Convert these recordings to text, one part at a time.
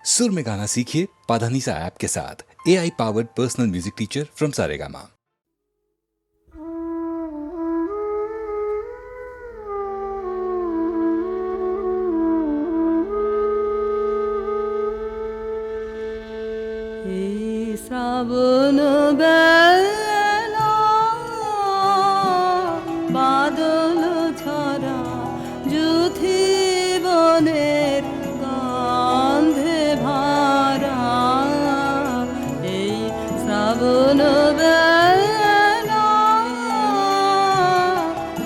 सुर में गाना सीखिए पाधानीसा ऐप के साथ। AI powered personal music teacher from Saregama. শ্রাবণ বেলা বাদল ছড়া যুথি বনের গন্ধে ভরা এই শ্রাবণ বেলা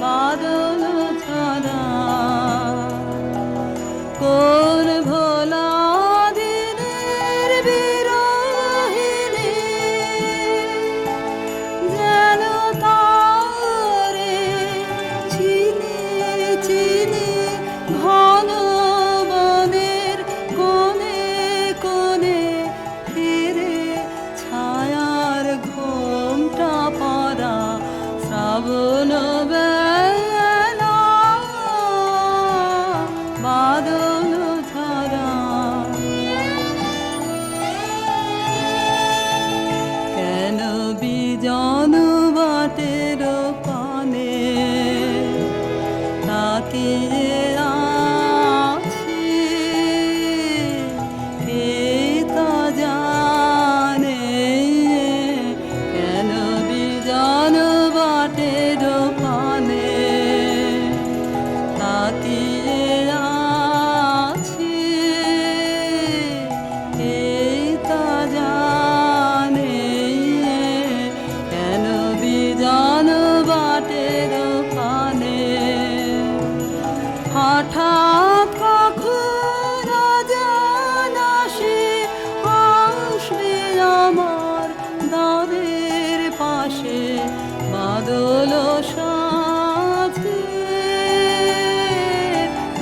বাদল ছড়া কোন ভোলা শ্রাবণ বেলা বাদল ঝরা কেন বিজন বাটের পানে তাকিয়ে আছি কে তা জানে কেন বিজন বাটের পানে তাকিয়ে আছি কে তা জানে কেন বিজন বাটের পানে হঠাৎ কখন জানাসি আসবে আমার দ্বারের পাশে বাদল সাথে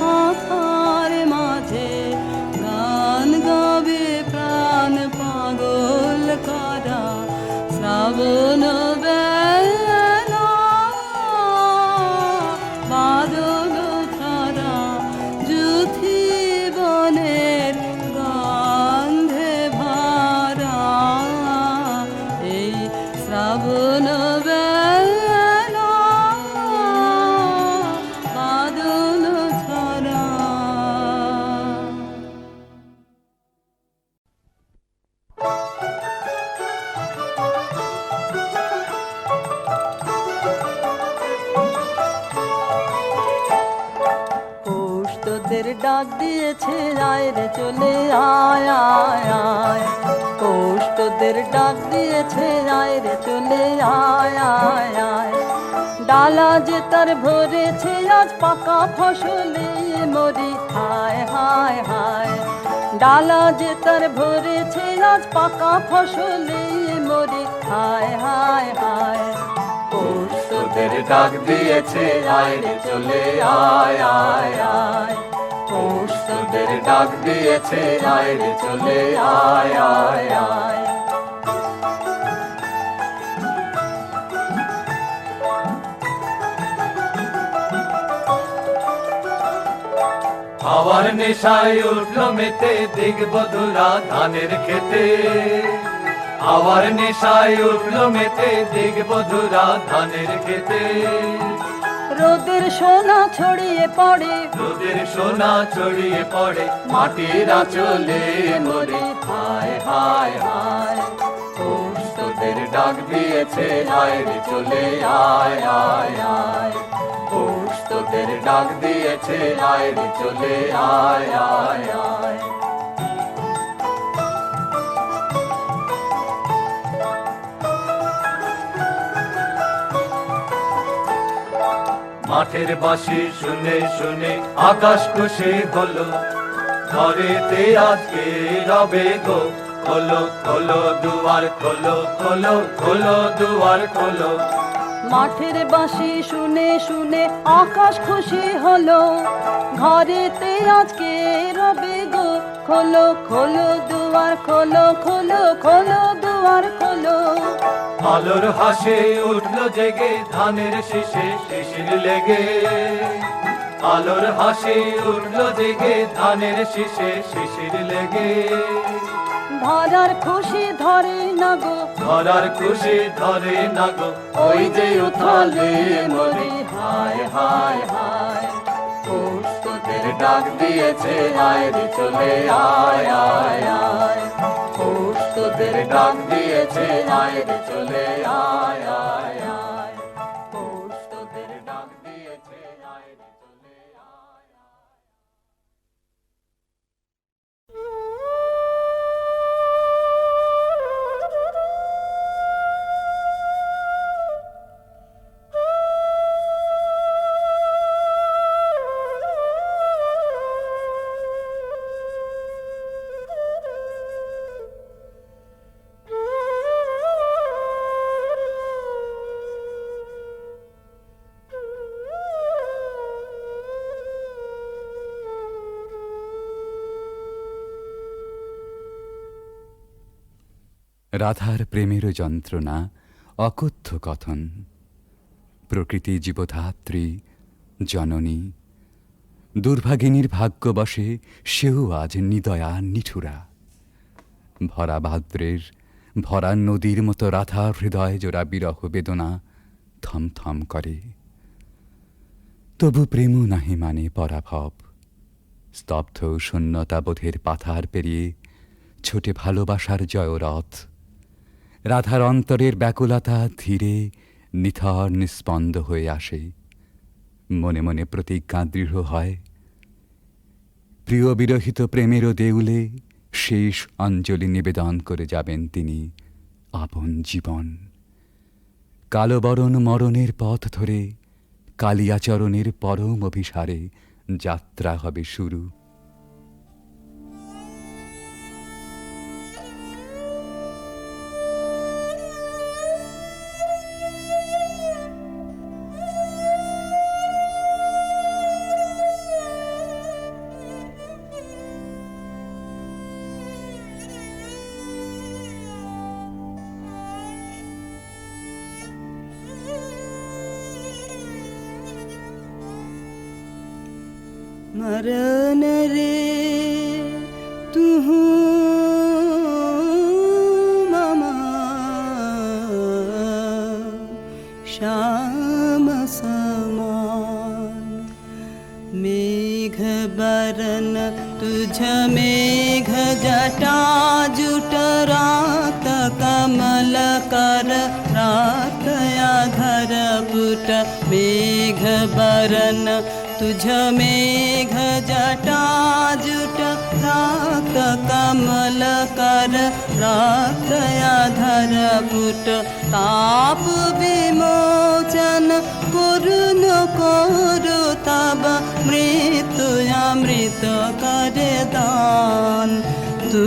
মাথার মাঝে গান গাবে প্রাণ পাগল করা শ্রাবণ বেলা বাদল ছড়া যুথি বনের গন্ধে ভরা এই শ্রাবণ বেলা বাদল ছড়া পৌষ তোদের ডাক দিয়েছে আয় রে চলে আয় আয় আয় পৌষ তোদের ডাক দিয়েছে আয় রে চলে আয় আয় আয় ডালা যে তার ভরেছে আজ পাকা ফসলে মরি হায় হায় হায় ডালা যে তার ভরেছে আজ পাকা ফসলে মরি হায় হায় হায় পৌষ তোদের ডাক দিয়েছে আয় রে চলে আয় আয় আয় পৌষ তোদের ডাক দিয়েছে আয় রে চলে আয় আয় আয় হাওয়ার নেশায় উঠলো মেতে দিগবধুরা ধানের খেতে হাওয়ার নেশায় উঠলো মেতে দিগবধুরা ধানের খেতে রোদের সোনা ছড়িয়ে পড়ে রোদের সোনা ছড়িয়ে পড়ে মাটির আঁচলে মরে হায় হায় হায় পৌষ তোদের ডাক দিয়েছে আয় রে চলে আয় আয় আয় পৌষ তোদের ডাক দিয়েছে আয় রে চলে আয় আয় আয় মাঠের বাঁশি শুনে শুনে আকাশ খুশি হলো ঘরেতে আজকে রবে গো খোলো খোলো দুয়ার খোলো খোলো খোলো দুয়ার খোলো মাঠের বাঁশি শুনে শুনে আকাশ খুশি হলো ঘরেতে আজকে রবে গো খোলো খোলো দুয়ার খোলো খোলো খোলো দুয়ার খোলো আলোর হাসে উঠলো জেগে ধানের শীষে শিশির লেগে আলোর হাসি উঠল জেগে ধানের শীষে শিশির লেগে ধরার খুশি ধরে না গো, ধরার খুশি ধরে না গো ওই যে উথালে নদী হায় হায় হায় পৌষ তোদের ডাক দিয়েছে আয় রে চলে আয় আয় আয় পৌষ তোদের ডাক দিয়েছে আয় রে চলে আয় আয় আয় পৌষ তোদের ডাক দিয়েছে আয় রে চলে আয় আয় রাধার প্রেমের যন্ত্রণা অকথ্য কথন, প্রকৃতি জীবধাত্রী জননী, দুর্ভাগিনীর ভাগ্যবশে সেও আজ নিদয়া নিঠুরা। ভরা ভাদ্রের ভরা নদীর মতো রাধার হৃদয় জোড়া বিরহ বেদনা থমথম করে। তবু প্রেমও নাহি মানে পরাভব, স্তব্ধ শূন্যতাবোধের পাথার পেরিয়ে ছোটে ভালোবাসার জয়রথ। রাধার অন্তরের ব্যাকুলতা ধীরে নিথর নিস্পন্দ হয়ে আসে, মনে মনে প্রতিজ্ঞা দৃঢ় হয়। প্রিয় বিরহিত প্রেমেরও দেউলে শেষ অঞ্জলি নিবেদন করে যাবেন তিনি আপন জীবন। কালবরণ মরণের পথ ধরে কালিয়াচরণের পরম অভিসারে যাত্রা হবে শুরু। मरन रे तू मामा श्याम समान, मेघ बरन तुझ मेघ जटा जुट रात कमल कर रात या घर पुट, मेघ बरन तुझ मेघ जटा जुट रात कमल कर रात अधर पुट, ताप विमोचन करुण करु तब मृत्यु अमृत कर दान, तू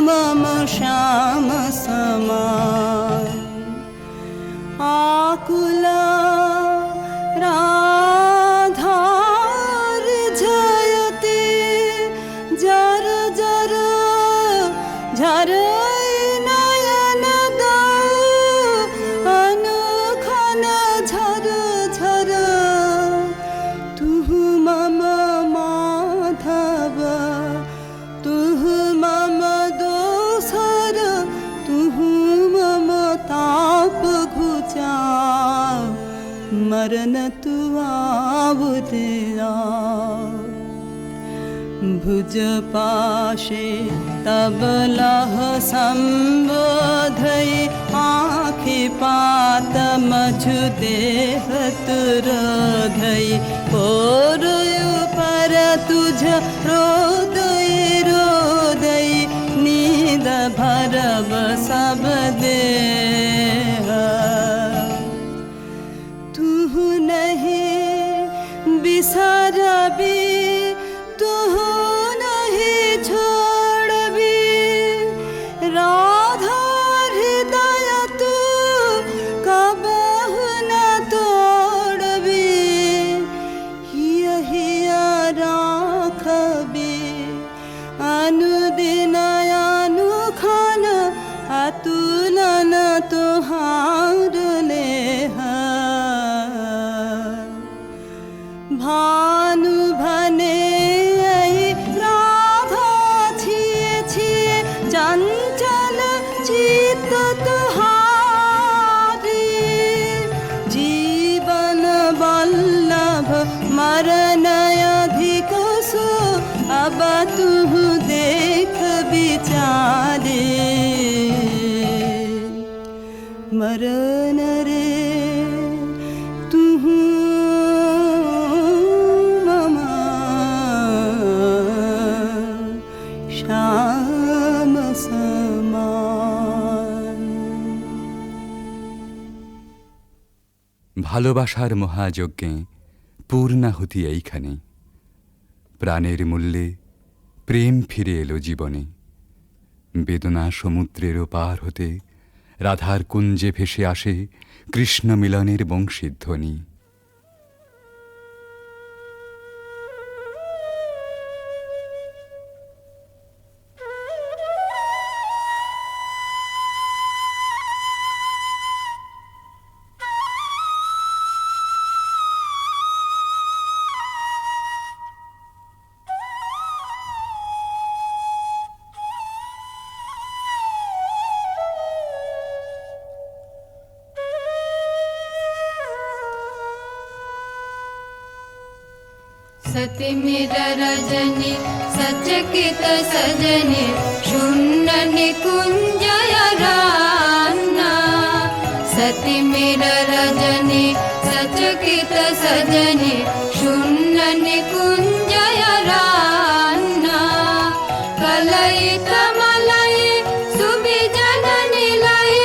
मम श्याम समान। आकुला नयन अनुखन झर झर, तू मम माधव तू मम दोसर, तू मम ताप घुचा मरन तू आवुरा। भुज पाशे तब लह संबोधई, आँखि पात मझु देह तुरोधई, पोरुयु पर तुझ रोदई रोदई, नींद भरब सब देह। तू नहीं बिसरबी तू नहीं छोड़बी, राधा हृदय तू कबहु न तोड़बी, हिया हिया राखबी चंचल चित्त तुहारी जीवन वल्लभ मरण अधिक सो अब तू देख विचारे मरण रे तू ममा श्याम समान। ভালোবাসার মহাযজ্ঞে পূর্ণাহুতি এইখানে, প্রাণের মূল্যে প্রেম ফিরে এলো জীবনে। বেদনা সমুদ্রের পার হতে রাধার কুঞ্জে ভেসে আসে কৃষ্ণ মিলনের বংশীধ্বনি। सति मिर रजनी सचकित सजनी शून्य निकुंजय रान्ना। सति मिर रजनी सचकित सजनी शून्य निकुंजय रान्ना। कलयित मलय सुविजन निलय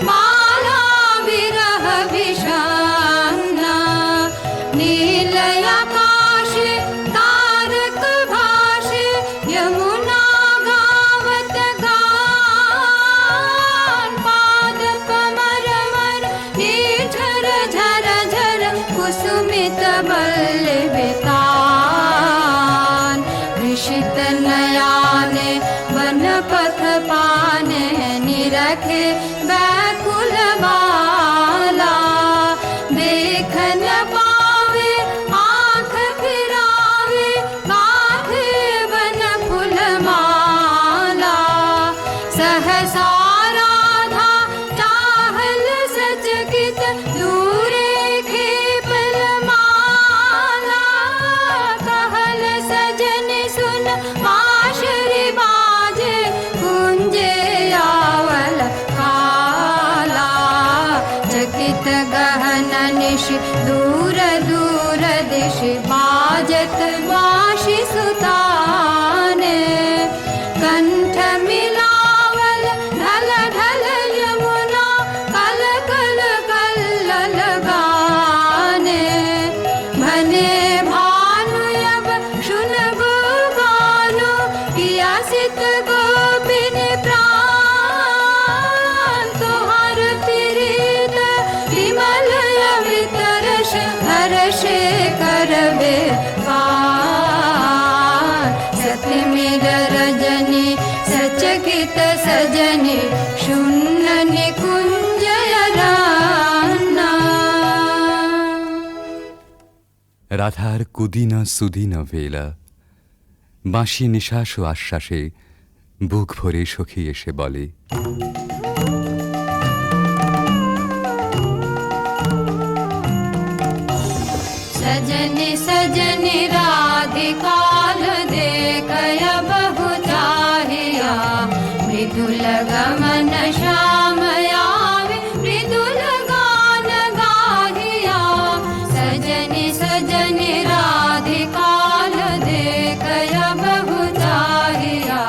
माला विरह विषान्ना। नीलय कुसुमित बल्लवितान ऋषित नयाने वन पथ पाने निरखे व्याकुल बाला। देख न पावे आँख फिरावे गाथे वन फूल माला। सहसा राधा चाहल सचकित दूरे दूर दूर दिश बाजत वाशी सुताने। कंठ मिलावल ढल ढल यमुना कल कल कल्लल गाने। भने भानु अब शुन गो गानो किया सित गोपिन प्राण। तोहर प्रीत विमल हर्षे करबे पार। सति मिर रजनी सचकित सजनी शून्य निकुंजय रान्ना। রাধার কুদিন সুদিন বেলা বাঁশি নিঃশ্বাস ও আশ্বাসে বুক ভরে সখী এসে বলে, सजनी सजनी राधिकाल देखय बहु चाहिया। मृदुल गमन श्याम आवे मृदुल गान गाहिया। सजनी सजनी राधिकाल देखय बहु चाहिया।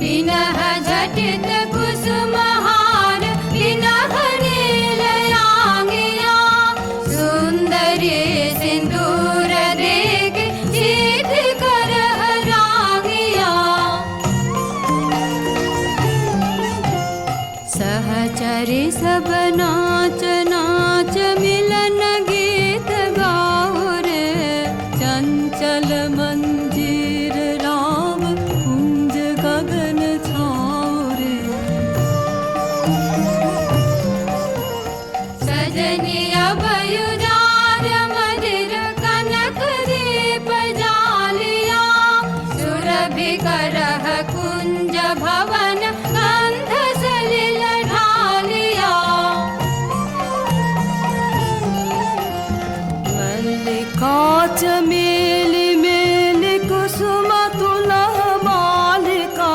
बिनह झटित कुसुमहार बिनह नीलयांगिया। सुंदरी सिंदूर देख सीध कर हरागिया। सहचरी सब नाच नाच मिलन गीत गाओ रे। चंचल मंजीर राम कुंज गगन छाओ रे। सजनी अभयुदार मदिर काच मेलि मेलि कुसुम तुला बालिका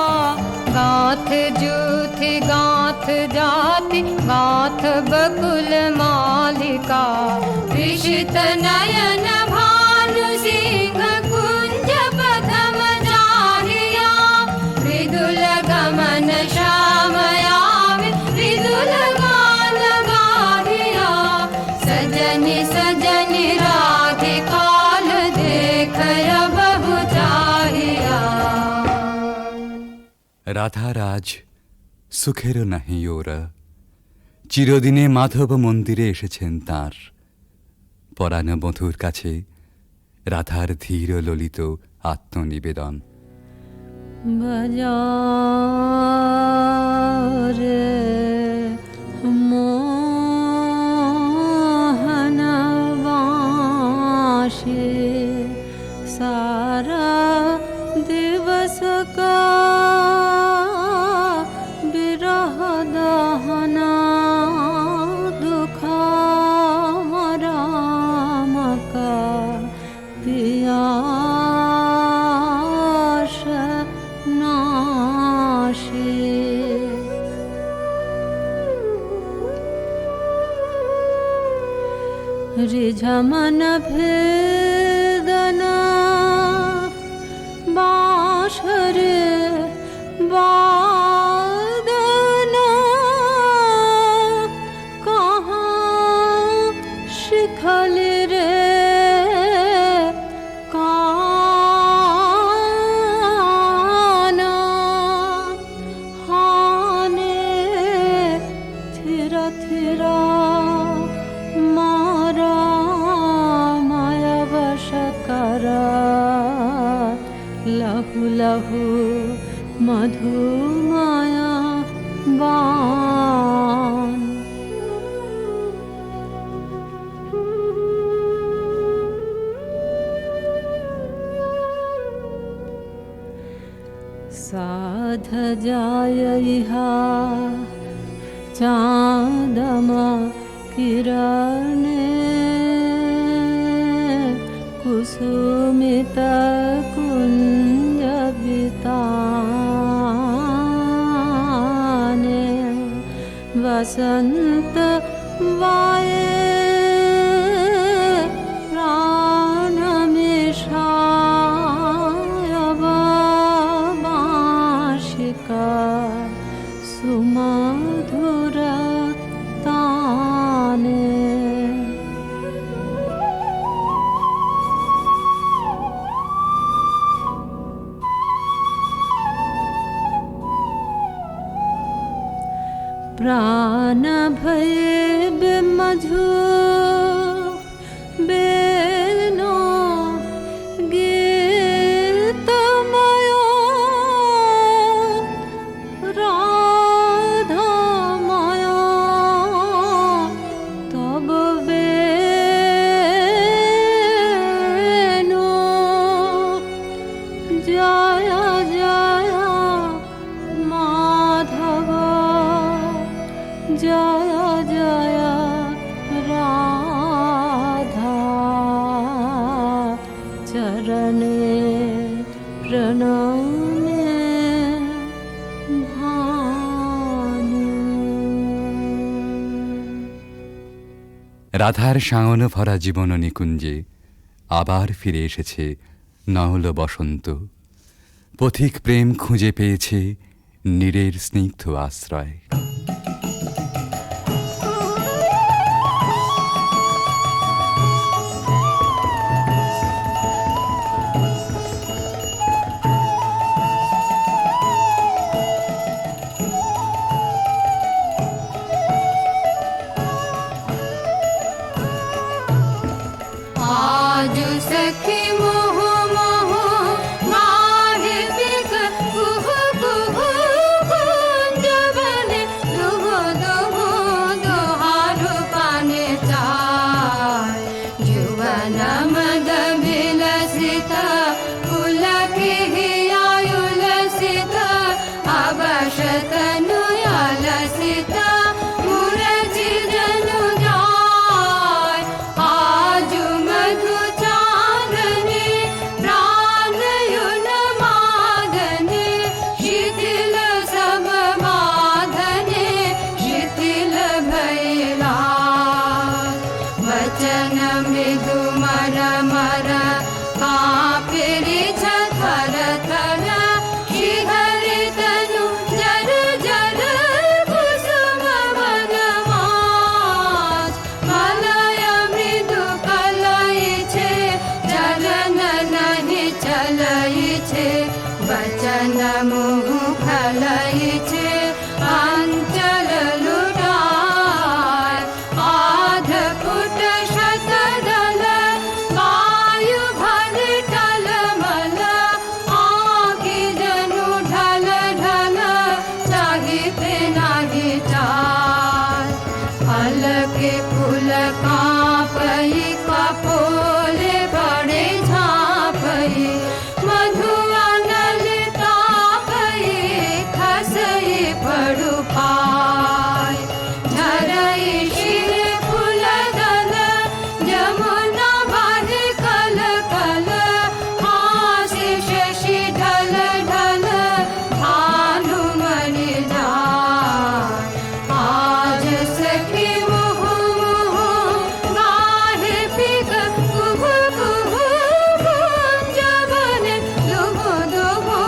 गाथ जूथि गाथ जाति गाथ बकुल मालिका विषित नयन भानु सिंह कुंज पदम जाहिया विदुल गमन श्यामया विदुल गान गाहिया सजनि सजनि राधिकाल देख बहु चाहिया। রাধার আজ সুখেরও নাহি ওরা, চিরদিনে মাধব মন্দিরে এসেছেন তাঁর। পরাণ বধূর কাছে রাধার ধীর ললিত আত্মনিবেদন। বাজারে মোহন বাঁশি सारा दिवस का विरह दहना दुखा राम का पियास नाशी। रिझमन भेदना बाँशरे वादना कहाँ शिखल रे काना हाने थिरा थिरा मारा माया वश करा लहु लहु मधु माया बान। साध जाय इहा चाँदमा किरणे कुसुमित कुंज बिताने वसंत वाये प्राण मिषाय बाँशिका सुमधुर ताने। प्राण भये बिमधु बेनो गीतमयो राधामयो तब बेनो जय जय माधव जय जय राधा चरणे प्रणमे भानु। রাধার শাওন ভরা জীবন নিকুঞ্জে আবার ফিরে এসেছে নহল বসন্ত। পথিক প্রেম খুঁজে পেয়েছে নীরের স্নিগ্ধ আশ্রয়। आज सखी मोह मोह माहे बिग कुह कुह कुंज बने दुह दुह दुहारु पाने चाय जुवन मद विलसित पुलक हियायुलसित अवश तनु अलसित मुरझि जनु जाय आजु मधु चा মোহ খেলাইছে অঞ্চল লুটায় আধ ফুট শতদল বায়ু ভর টলমল আঁখি জনু ঢল ঢল চাহিতে নাহি চায় पलके फूल कांपई कपोले बड़े झांपई मधुआ नलिता पई खसई पड़ु पाय झरई शिर फूल दल जमुना बह कल कल हासि शशि ढल ढल भानु मनि जाय आज सखी मुह मुह गाहे पिक कुहु कुहु कुंज बने दुहु दुहु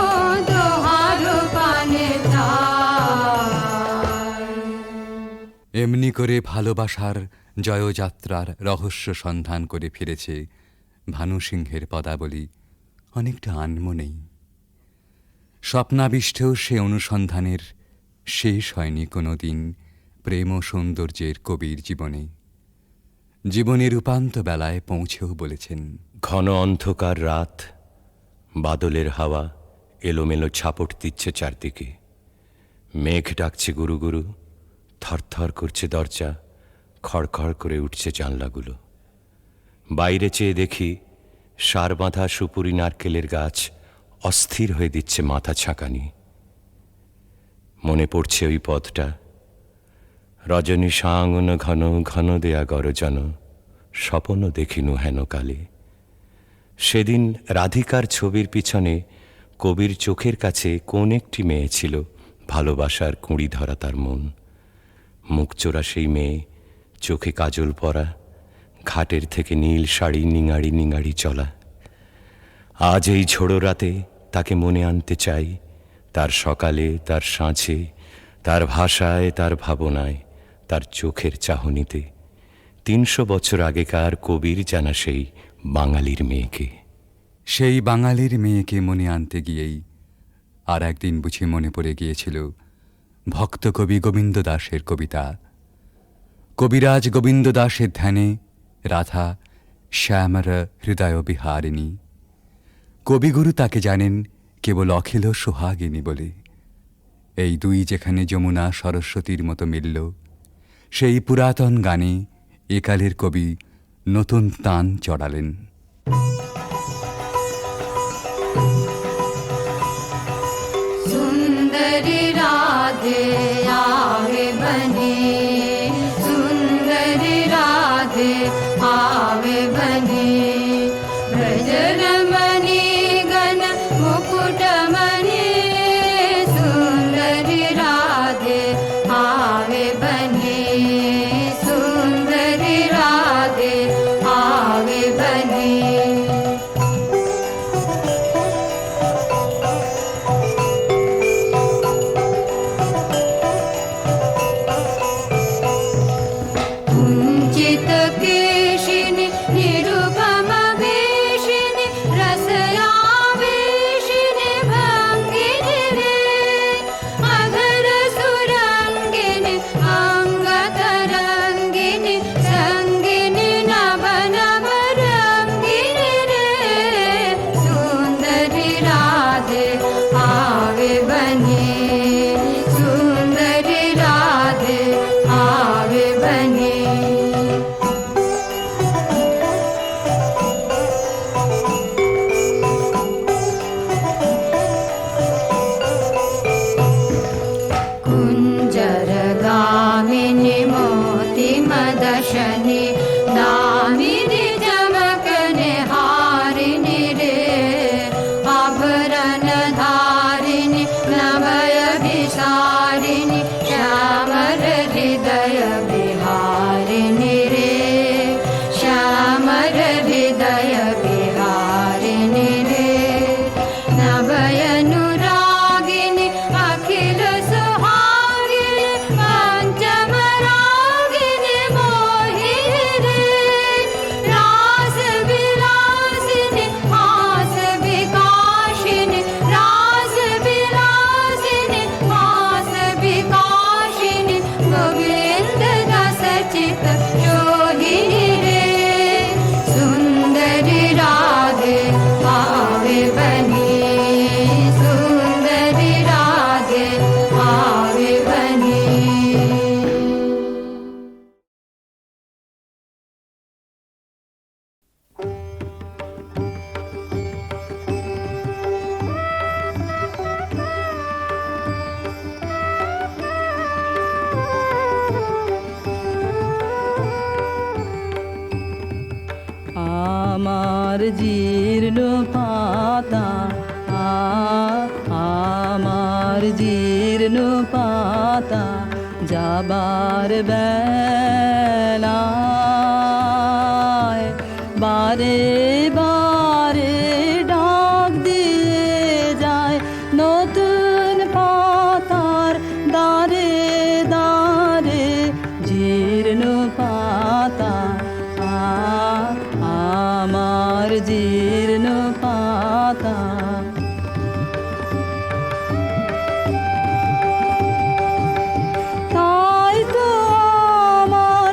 दोहारो पाने चाय এমনি করে ভালোবাসার জয়যাত্রার রহস্য সন্ধান করে ফিরেছে ভানুসিংহের পদাবলী অনেকটা আনমনেই। স্বপ্নাবিষ্টেও সে অনুসন্ধানের শেষ হয়নি কোনো দিন প্রেম ও সৌন্দর্যের কবির জীবনে। জীবনের উপান্ত বেলায় পৌঁছেও বলেছেন, ঘন অন্ধকার রাত, বাদলের হাওয়া এলোমেলো ছাপট দিচ্ছে চারদিকে, মেঘ ডাকছে গুরু গুরু, থরথর করছে দরজা, খড়খড় করে উঠছে জানলাগুলো। বাইরে চেয়ে দেখি সার বাঁধা সুপুরি নারকেলের গাছ অস্থির হয়ে দিচ্ছে মাথা ছাঁকানি। মনে পড়ছে ওই পথটা, রজনী সাঙ্গন ঘন ঘন দেয়া গরজন, স্বপন দেখিনু হেন কালে। সেদিন রাধিকার ছবির পিছনে কবির চোখের কাছে কোন একটি মেয়ে ছিল, ভালোবাসার কুঁড়ি ধরা তার মন। মুখচোরা সেই মেয়ে, চোখে কাজল পরা, ঘাটের থেকে নীল শাড়ি নিঙাড়ি নিঙাড়ি চলা। আজ এই ঝোড়ো রাতে তাকে মনে আনতে চাই, তার সকালে, তার সাঁঝে, তার ভাষায়, তার ভাবনায়, তার চোখের চাহনিতে। ৩০০ বছর আগেকার কবির জানা সেই বাঙালির মেয়েকে। সেই বাঙালির মেয়েকে মনে আনতে গিয়েই আর একদিন বুঝি মনে পড়ে গিয়েছিল ভক্ত কবি গোবিন্দ দাসের কবিতা। কবিরাজ গোবিন্দ দাসের ধ্যানে রাধা শ্যামর হৃদয় বিহারিণী। কবিগুরু তাকে জানেন কেবল অখিল সোহাগিনী বলে। এই দুই যেখানে যমুনা সরস্বতীর মতো মিলল, সেই পুরাতন গানে একালের কবি নতুন তান চড়ালেন। सुंदरी राधे आवे बने, सुंदरी राधे आवे बने, ब्रजरमणि गण मुकुटमणि, सुंदरी राधे आवे बने, सुंदरी राधे आवे बने। कुञ्चित केशिनि निरुपम वेशिनि रसयावेशिनि भङ्गिनि रे, अधर सुरङ्गिनि अङ्गतरङ्गिनि सङ्गिनि नव नव रङ्गिनि रे, सुन्दरि राधे आवे बने, सुन्दरि राधे आवे बने। कुञ्जरगामिनि मोति मदशनि दामिनि चमकनि हारिणि रे, आभरण धारिणि नभयभिसारिणि श्यामर हृदय बिहारिणि रे, श्यामर हृदय बिहारिणि रे, नभयनुरागिनि अखिल सुहागिनि पंचमरागिनि मोहिनि रे, रास विलासिनि हास विकासिनि, रास विलासिनि আমার জীর্ণ পাতা আমার জীর্ণ পাতা যাবার বেলায় বারে বারে ডাক দিয়ে যায় নতুন পাতার দারে দারে জীর্ণ পাতা আমার জীর্ণ পাতা তাই তো আমার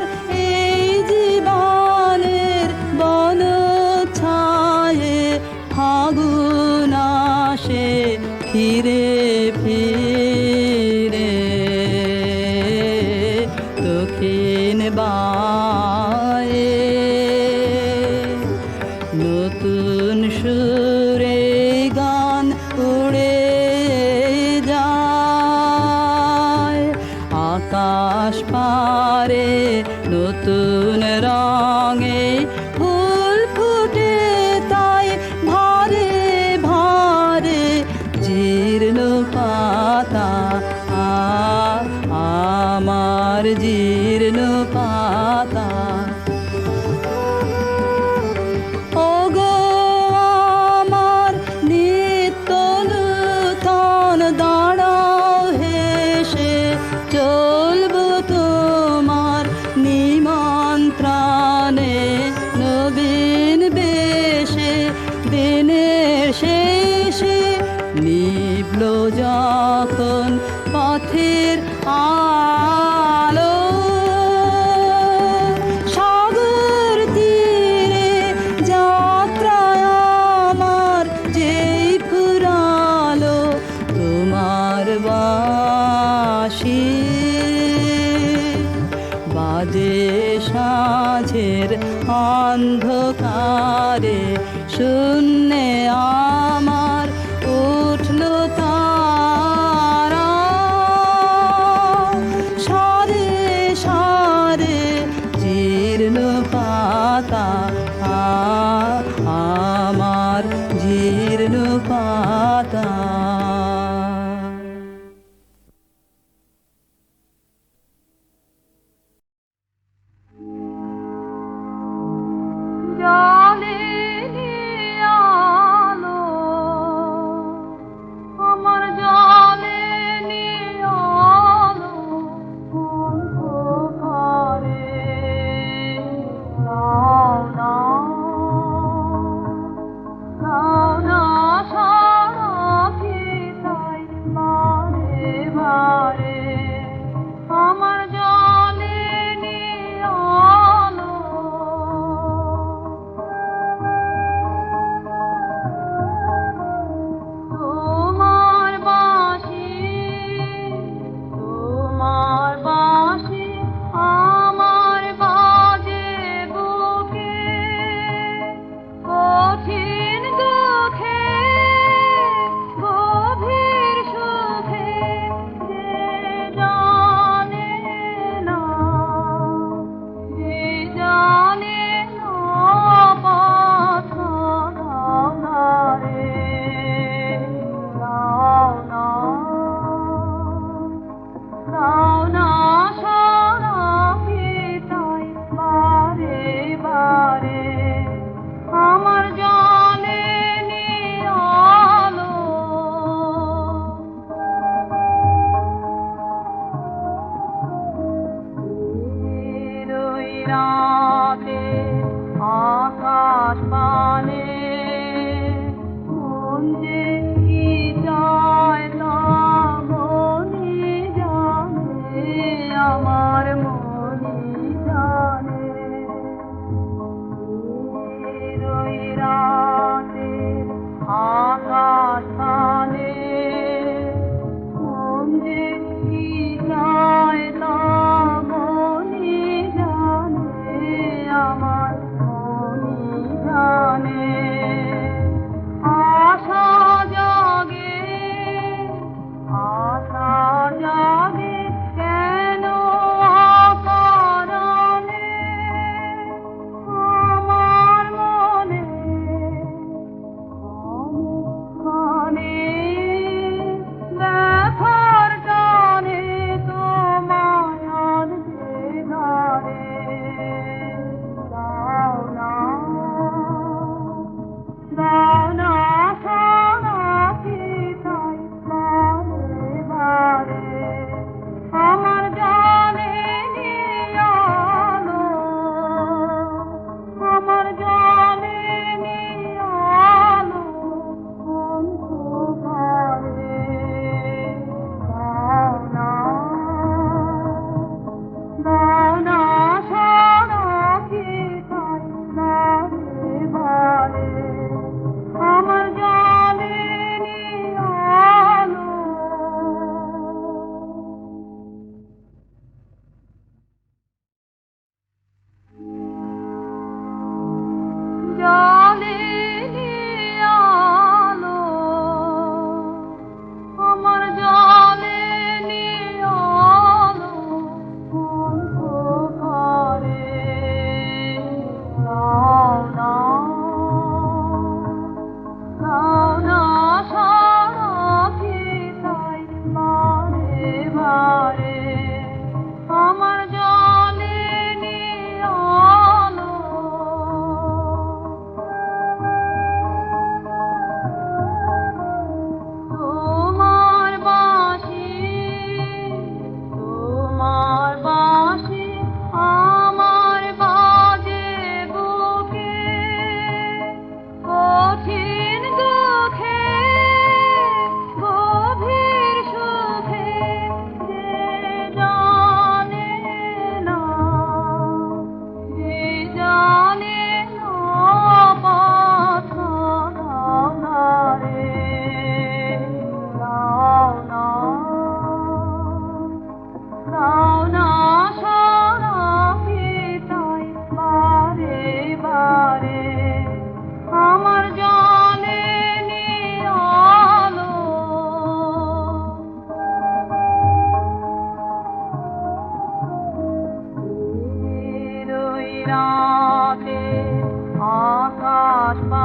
এই জীবনের বন ছায়ে ফাগুন আসে ফিরে ফিরে দক্ষিণ বায়ে নতুন সুরে গান উড়ে যায় আকাশ পারে নতুন রঙে ফুল ফুটে তাই ভারে ভারে জীর্ণ পাতা আমার জীর্ণ পাতা ওগো আমার নিত্য নূতন দাঁড়াও হেসে চলবো তোমার নিমন্ত্রণে নবীন বেশে দিনের শেষে নিভল যখন পথের আলো সাগর তীরে যাত্রায় আমার যেই ফুরালো তোমার বাঁশি বাজে সাঁঝের অন্ধকারে শূন্যে আমার উঠল তারা সারে সারে জীর্ণ পাতা আমার জীর্ণ পাতা জলে নিয়া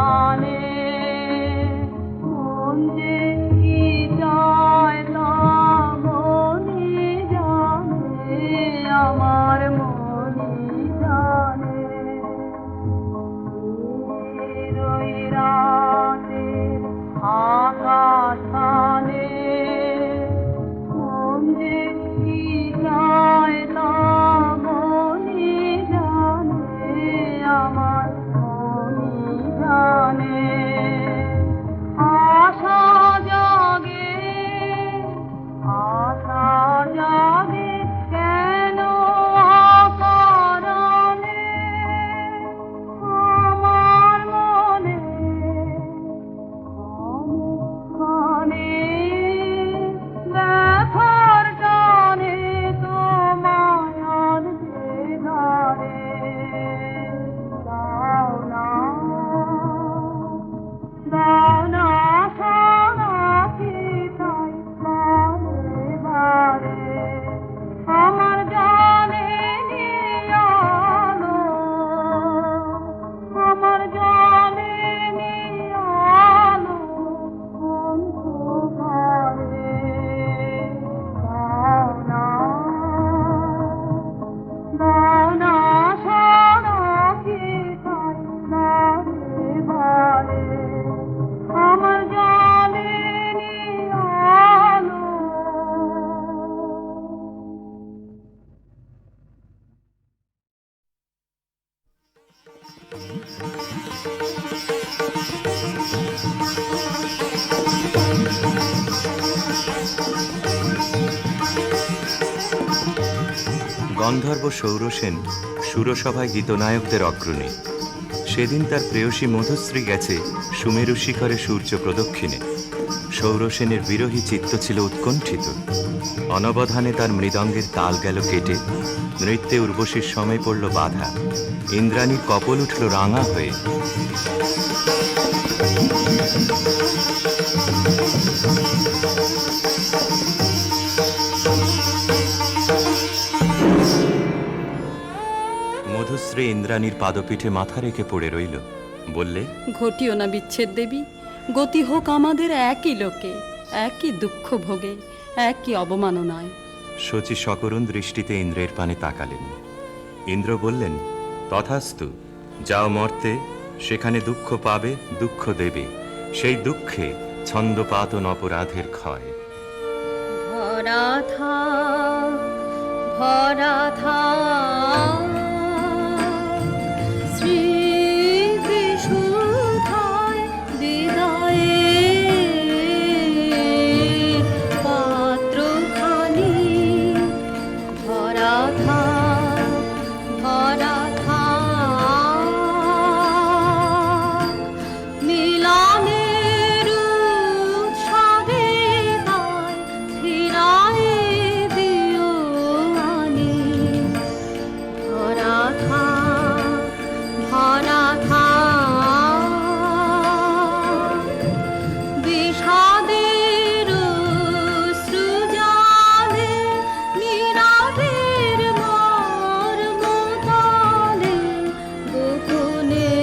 জানে মন যে কি চায় তা মনই জানে, আমার মনই জানে। ওই রাতের আকাশখানে মন যে কি চায় তা মনই জানে, আমার মনই জানে। আশা জাগে, আশা জাগে কেন অকারণে আমার মনে, ক্ষণে ব্যথার টানে তোমায় আনতে ধারে। দাও না, দাও না সারাটি তাই বারে বারে, আমার জানে নিয়ালো, আমার জানে নিয়ালো অন্ধকারে। দাও না, দাও না সারাটি তাই বারে বারে, আমার জানে নিয়ালো। গন্ধর্ব সৌরসেন সুরসভায় গীতনায়কদের অগ্রণী। সেদিন তার প্রেয়সী মধুশ্রী গেছে সুমেরু শিখরে সূর্য প্রদক্ষিণে। সৌরসেনের বিরহী চিত্ত ছিল উৎকণ্ঠিত। অনবধানে তার মৃদঙ্গের তাল গেল কেটে, নৃত্যে উর্বশীর সময় পড়ল বাধা। ইন্দ্রাণীর কপল উঠল রাঙা হয়ে। মধুশ্রী ইন্দ্রাণীর পাদপীঠে মাথা রেখে পড়ে রইল। বললে, ঘটিও না বিচ্ছেদ দেবী, গতি হোক আমাদের একই লোকে, একই দুঃখ ভোগে, একই অবমাননায়। শচী সকরুণ দৃষ্টিতে ইন্দ্রের পানে তাকালেন। ইন্দ্র বললেন, তথাস্তু, যাও মর্তে, সেখানে দুঃখ পাবে, দুঃখ দেবে, সেই দুঃখে ছন্দপাতন অপরাধের ক্ষয়। ভরা থাক, ভরা থাক স্মৃতিসুধায় বিদায়ের পাত্রখানি। ভরা থাক, ভরা থাক মিলনের উৎসবে তাই ফিরায়ে দিও আনি। ভরা থাক, ভরা থাক বিষাদের সৃজনে, নীরবের মর্মতলে গোপনে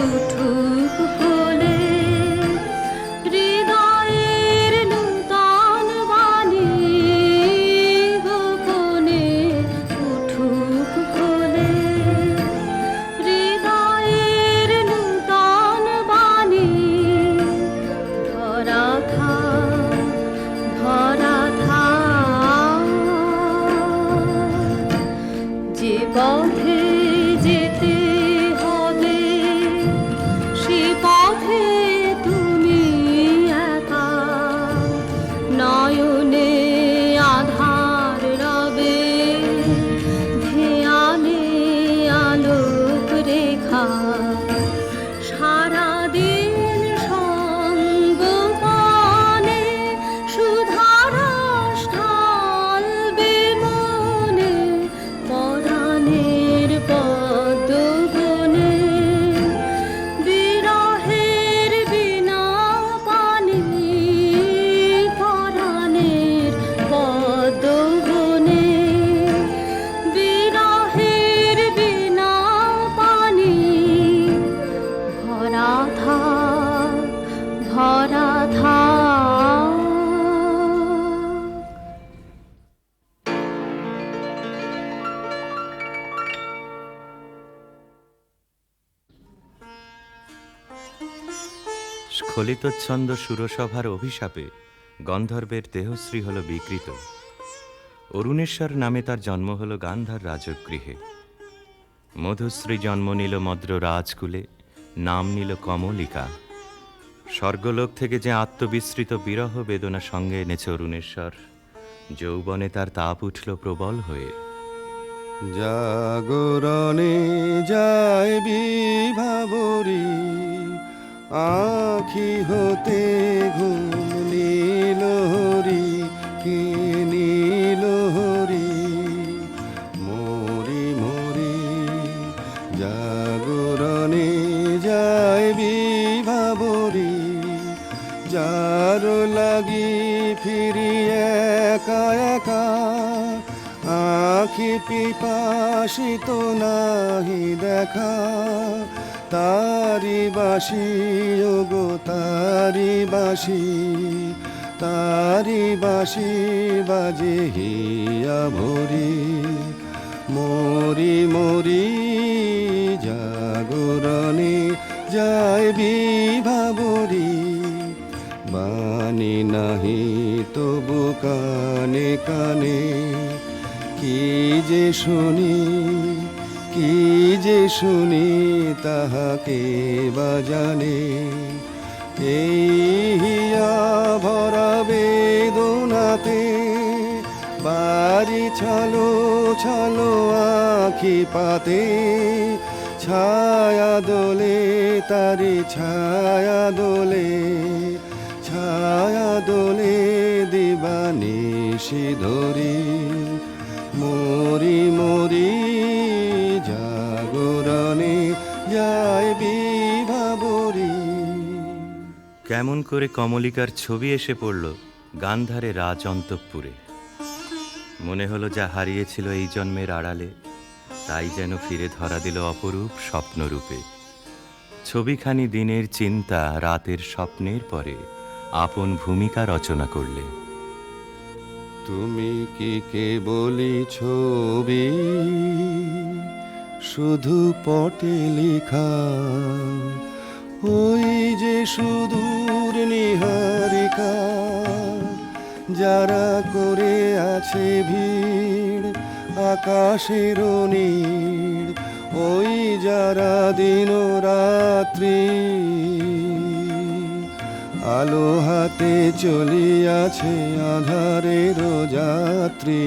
উঠুক বলে হৃদয়ের নূতন বাণী। গোপনে উঠুক বলে হৃদয়ের নূতন বাণী। ভরা থাক, ভরা থাক যে পথে যেতে হবে, সে পথে তুমি একা। নয়নে আধার রবে, ধ্যানে আলোক রেখা। সারাদিন সঙ্গপানে সুধারস ঢালবে মনে, পরাণের পদ্মবনে। বিরহের বিনা পানি, পরাণের পদ্মবনে। বিরহের বিনা পানি। ভরা থাক, ধরাধার। স্খলিতচ্ছন্দ সুরসভার অভিশাপে গন্ধর্বের দেহশ্রী হল বিকৃত। অরুণেশ্বর নামে তার জন্ম হল গান্ধার রাজগৃহে। মধুশ্রী জন্ম নিল মদ্র রাজকুলে, নাম নিল কমলিকা। স্বর্গলোক থেকে যে আত্মবিস্মৃত বিরহ বেদনা সঙ্গে এনেছে অরুণেশ্বর, যৌবনে তার তাপ উঠল প্রবল হয়ে। জাগরণে যায় বিভাবরী, আখি হতে ঘুম নীলহরি, কে নীলহরি মরি মরি। জাগরণে যায় বিভাবরী, যার লাগি ফিরি একা একা, আখি পিপাসিত নাহি দেখা। তারি বাসি ওগো তারি বাসি, তারি বাসি বাজে হিয়া ভরি। মরি মরি জাগরণে যায় বিভাবরী, বাণী নাহি তবু কানে কানে। কি যে শুনি, কি যে শুনি, তাহাকে বাজানে। এই হিয়া ভরা বেদনাতে বাড়ি ছলো ছলো আখি পাতে। ছায়া দোলে তারি ছায়া দোলে, ছায়া দোলে দিবানিশি ধরি। মরি মরি জাগরণে যায় বিভাবরী। কেমন করে কমলিকার ছবি এসে পড়ল গান্ধারে রাজ অন্তঃপুরে। মনে হলো যা হারিয়েছিল এই জন্মের আড়ালে, তাই যেন ফিরে ধরা দিল অপরূপ স্বপ্নরূপে। ছবিখানি দিনের চিন্তা রাতের স্বপ্নের পরে আপন ভূমিকা রচনা করলে। তুমি কি কেবলই ছবি, শুধু পটে লেখা? ওই যে সুদূর নিহারিকা, যারা করে আছে ভিড় আকাশের নীড়। ওই যারা দিন রাত্রি আলো হাতে চলিয়াছে আধারের যাত্রী,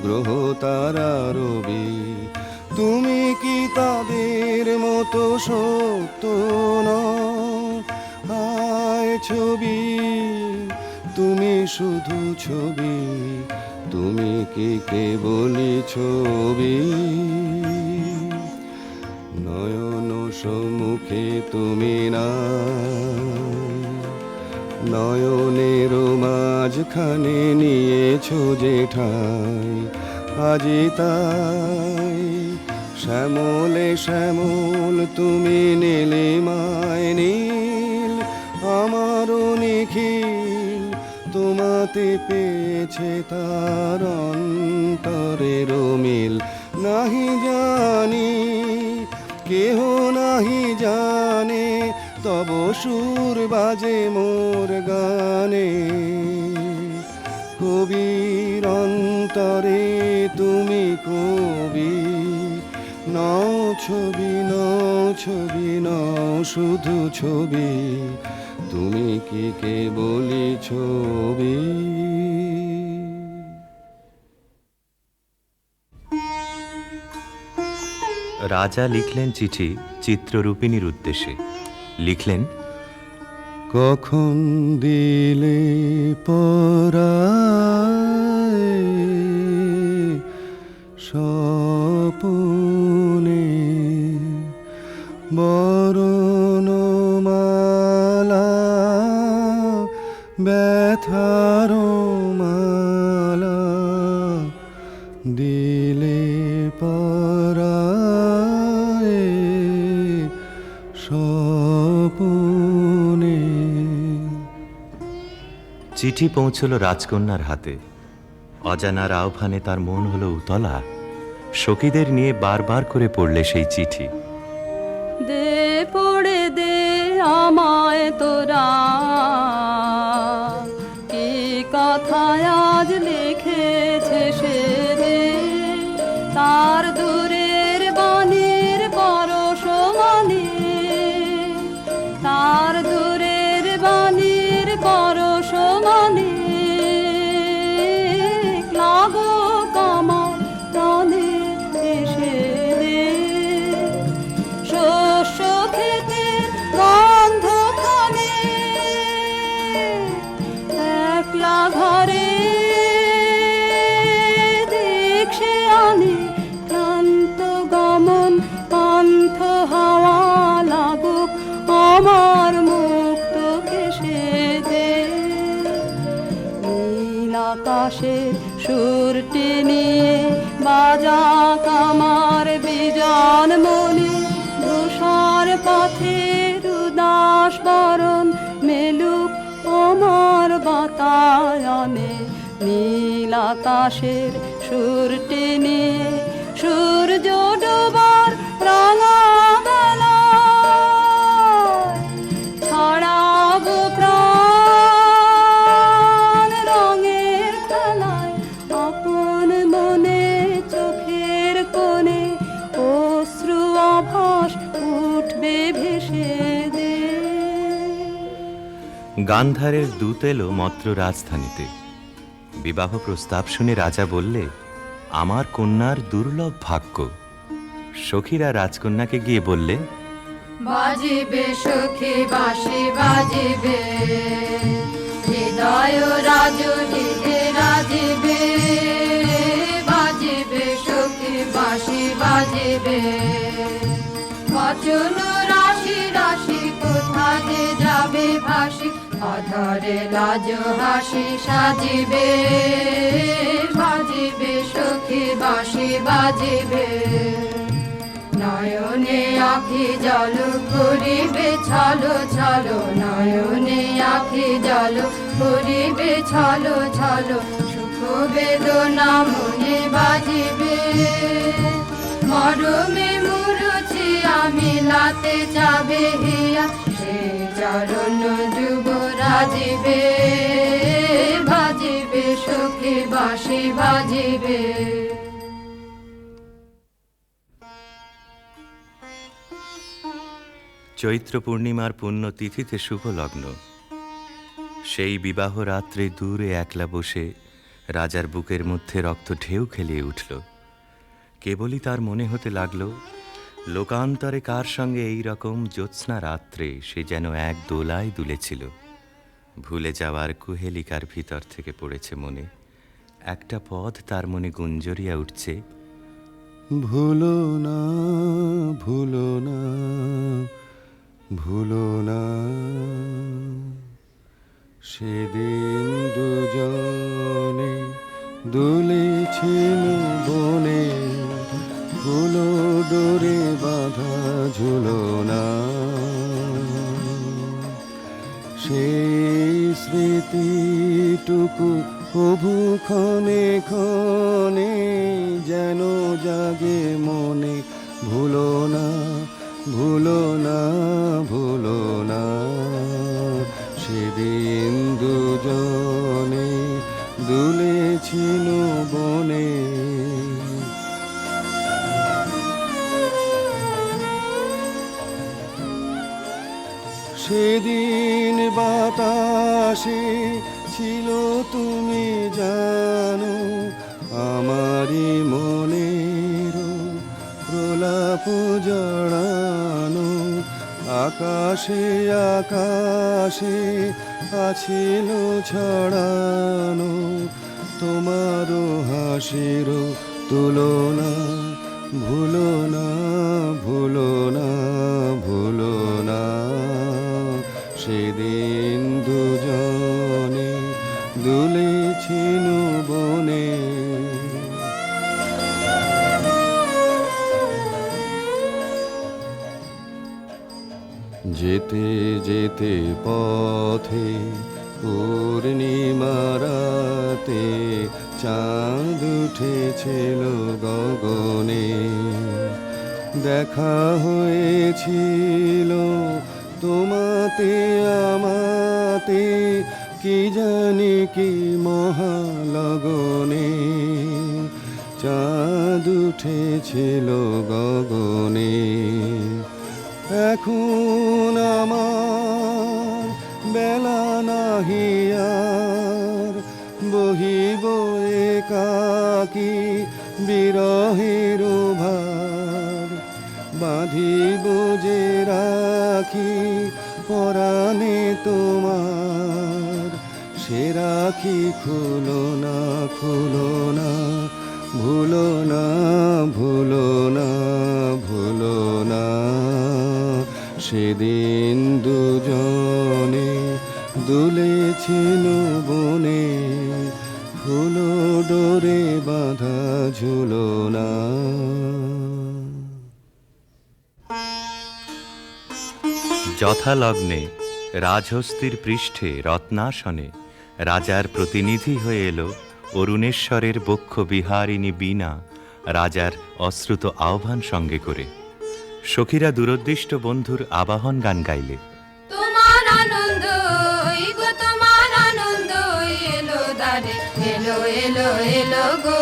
গ্রহ তারা রবি। তুমি কি তাদের মতো সত্য নও? আয় ছবি, তুমি শুধু ছবি, তুমি কি কেবলই ছবি? নয়ন সম্মুখে তুমি না, নয়নের মাঝখানে নিয়েছো যে ঠাই। আজি তাই শ্যামলে শ্যামল তুমি নীলিমায় নীল, আমারও নিখিল তোমাতে পেয়েছে তার অন্তরের মিল। নাহি জানি কেহ নাহি জানে, তব সুর বাজে মোর গানে। কবির অন্তরে তুমি কবি, নও ছবি নও ছবি নও শুধু ছবি, তুমি কি কেবলই ছবি? রাজা লিখলেন চিঠি চিত্ররূপিণীর উদ্দেশ্যে। লিখলেন, কখন দিলে পরায় স্বপনে বরণমালা, ব্যথার মালা দিলে পরায় স্বপনে। চিঠি পৌঁছল রাজকন্যার হাতে। অজানার আহ্বানে তার মন হলো উতলা। সখীদের নিয়ে বারবার করে পড়লে সেই চিঠি। দে পড়ে দে আমায় তোরা, কি কথায় আজ লিখেছে সে দে। তার দূরের বাণীর পরশ মানে, তার দূরের বাণীর পরশ মানে, লাগো কামার প্রাণে এসে দে। শস্য খেতে গন্ধ খানে, একলা ঘরে দেখছে আনে। ক্লান্ত গমন পান্থ হাওয়া লাগুক আমার মুক্ত কেশে দে। নীল আকাশের সুরটি নিয়ে বাজা কামার বিজন মনে, ধূসর পথের উদাস বরণ মেলুক আমার বাতায়নে। নীল আকাশের সুরটি নিয়ে সূর্য ডোবার রাঙা বেলায় ছড়াবো প্রাণ রঙের খেলায়। আপন মনে চোখের কোণে অশ্রু আভাস উঠবে ভেসে দে। গান্ধারের দূত এলো মদ্র রাজধানীতে। বিবাহ প্রস্তাব শুনে রাজা বললে, আমার কন্যার দুর্লভ ভাগ্য। সখীরা রাজকন্যাকে গিয়ে বললে, বাজিবে সখী বাঁশি বাজিবে, হৃদয় রাজুলিতে রাজিবে। বাজিবে সখী বাঁশি বাজিবে, বচন রাশি রাশি কোথা যে যাবে ভাসি। অধরে লাজ হাসি সাজিবে, বাজিবে সখী বাঁশি বাজিবে। নয়নে আখি জল করিবে ছলো ছলো, নয়নে আখি জল করিবে ছলো ছলো। সুখ বেদনা মনে বাজিবে, মরমে মুরুছি আমি লাতে যাবে হিয়া। সে চরণ যুগ রাজিবে, বাজিবে সখী বাঁশি বাজিবে। চৈত্র পূর্ণিমার পুণ্য তিথিতে শুভ লগ্ন। সেই বিবাহ রাত্রে দূরে একলা বসে রাজার বুকের মধ্যে রক্ত ঢেউ খেলিয়ে উঠল। কেবলই তার মনে হতে লাগলো, লোকান্তরে কার সঙ্গে এই রকম জ্যোৎস্না রাত্রে সে যেন এক দোলায় দুলেছিল। ভুলে যাওয়ার কুহেলিকার ভিতর থেকে পড়েছে মনে। একটা পদ তার মনে গুঞ্জরিয়া উঠছে, ভুলো না, ভুলো না, ভুলো না। সেদিন দুজনে দুলেছিল বনে, ফুলো ডোরে বাঁধা ঝুলনা। সেই স্মৃতিটুকু কভু ক্ষণে ক্ষণে যেন জাগে মনে। ভুলো না, ভুলো না, ভুলো না। সেদিন দুজনে দুলেছিল বনে। সেদিন বাতাসে ছিল তুমি জানো, আমারই মনের প্রলাপ জড়ানো। আকাশে আকাশে আছিল ছড়ানো, তোমারও হাসির তুলনা। ভুলো না, ভুলো না, ভুলো না। সেদিন দুজনে দুলেছিল বনে। যেতে যেতে পথে পূর্ণিমারাতে চাঁদ উঠেছিল গগনে, দেখা হয়েছিল তোমাতে আমাতে, কি জানি কি মহালগনে, চাঁদ উঠেছিল গগনে। এখন আমার বেলা নাহি আর, বহিব একাকী বিরহের ভার, বাঁধিব যে রাখি পরাণে তোমার, সে রাখি খুলো না, খুলো না, ভুলো না, ভুলো না, ভুলো না। সেদিন দুজনে দুলেছিল বনে, ফুলো ডোরে বাঁধা ঝুলো না। যথালগ্নে রাজহস্তির পৃষ্ঠে রত্নাসনে রাজার প্রতিনিধি হয়ে এলো অরুণেশ্বরের বক্ষ বিহারিণী বীণা, রাজার অশ্রুত আহ্বান সঙ্গে করে। সখীরা দূরদৃষ্ট বন্ধুর আবাহন গান গাইলে। তোমার আনন্দ গো, তোমার আনন্দ এলো দ্বারে, এলো এলো এলো গো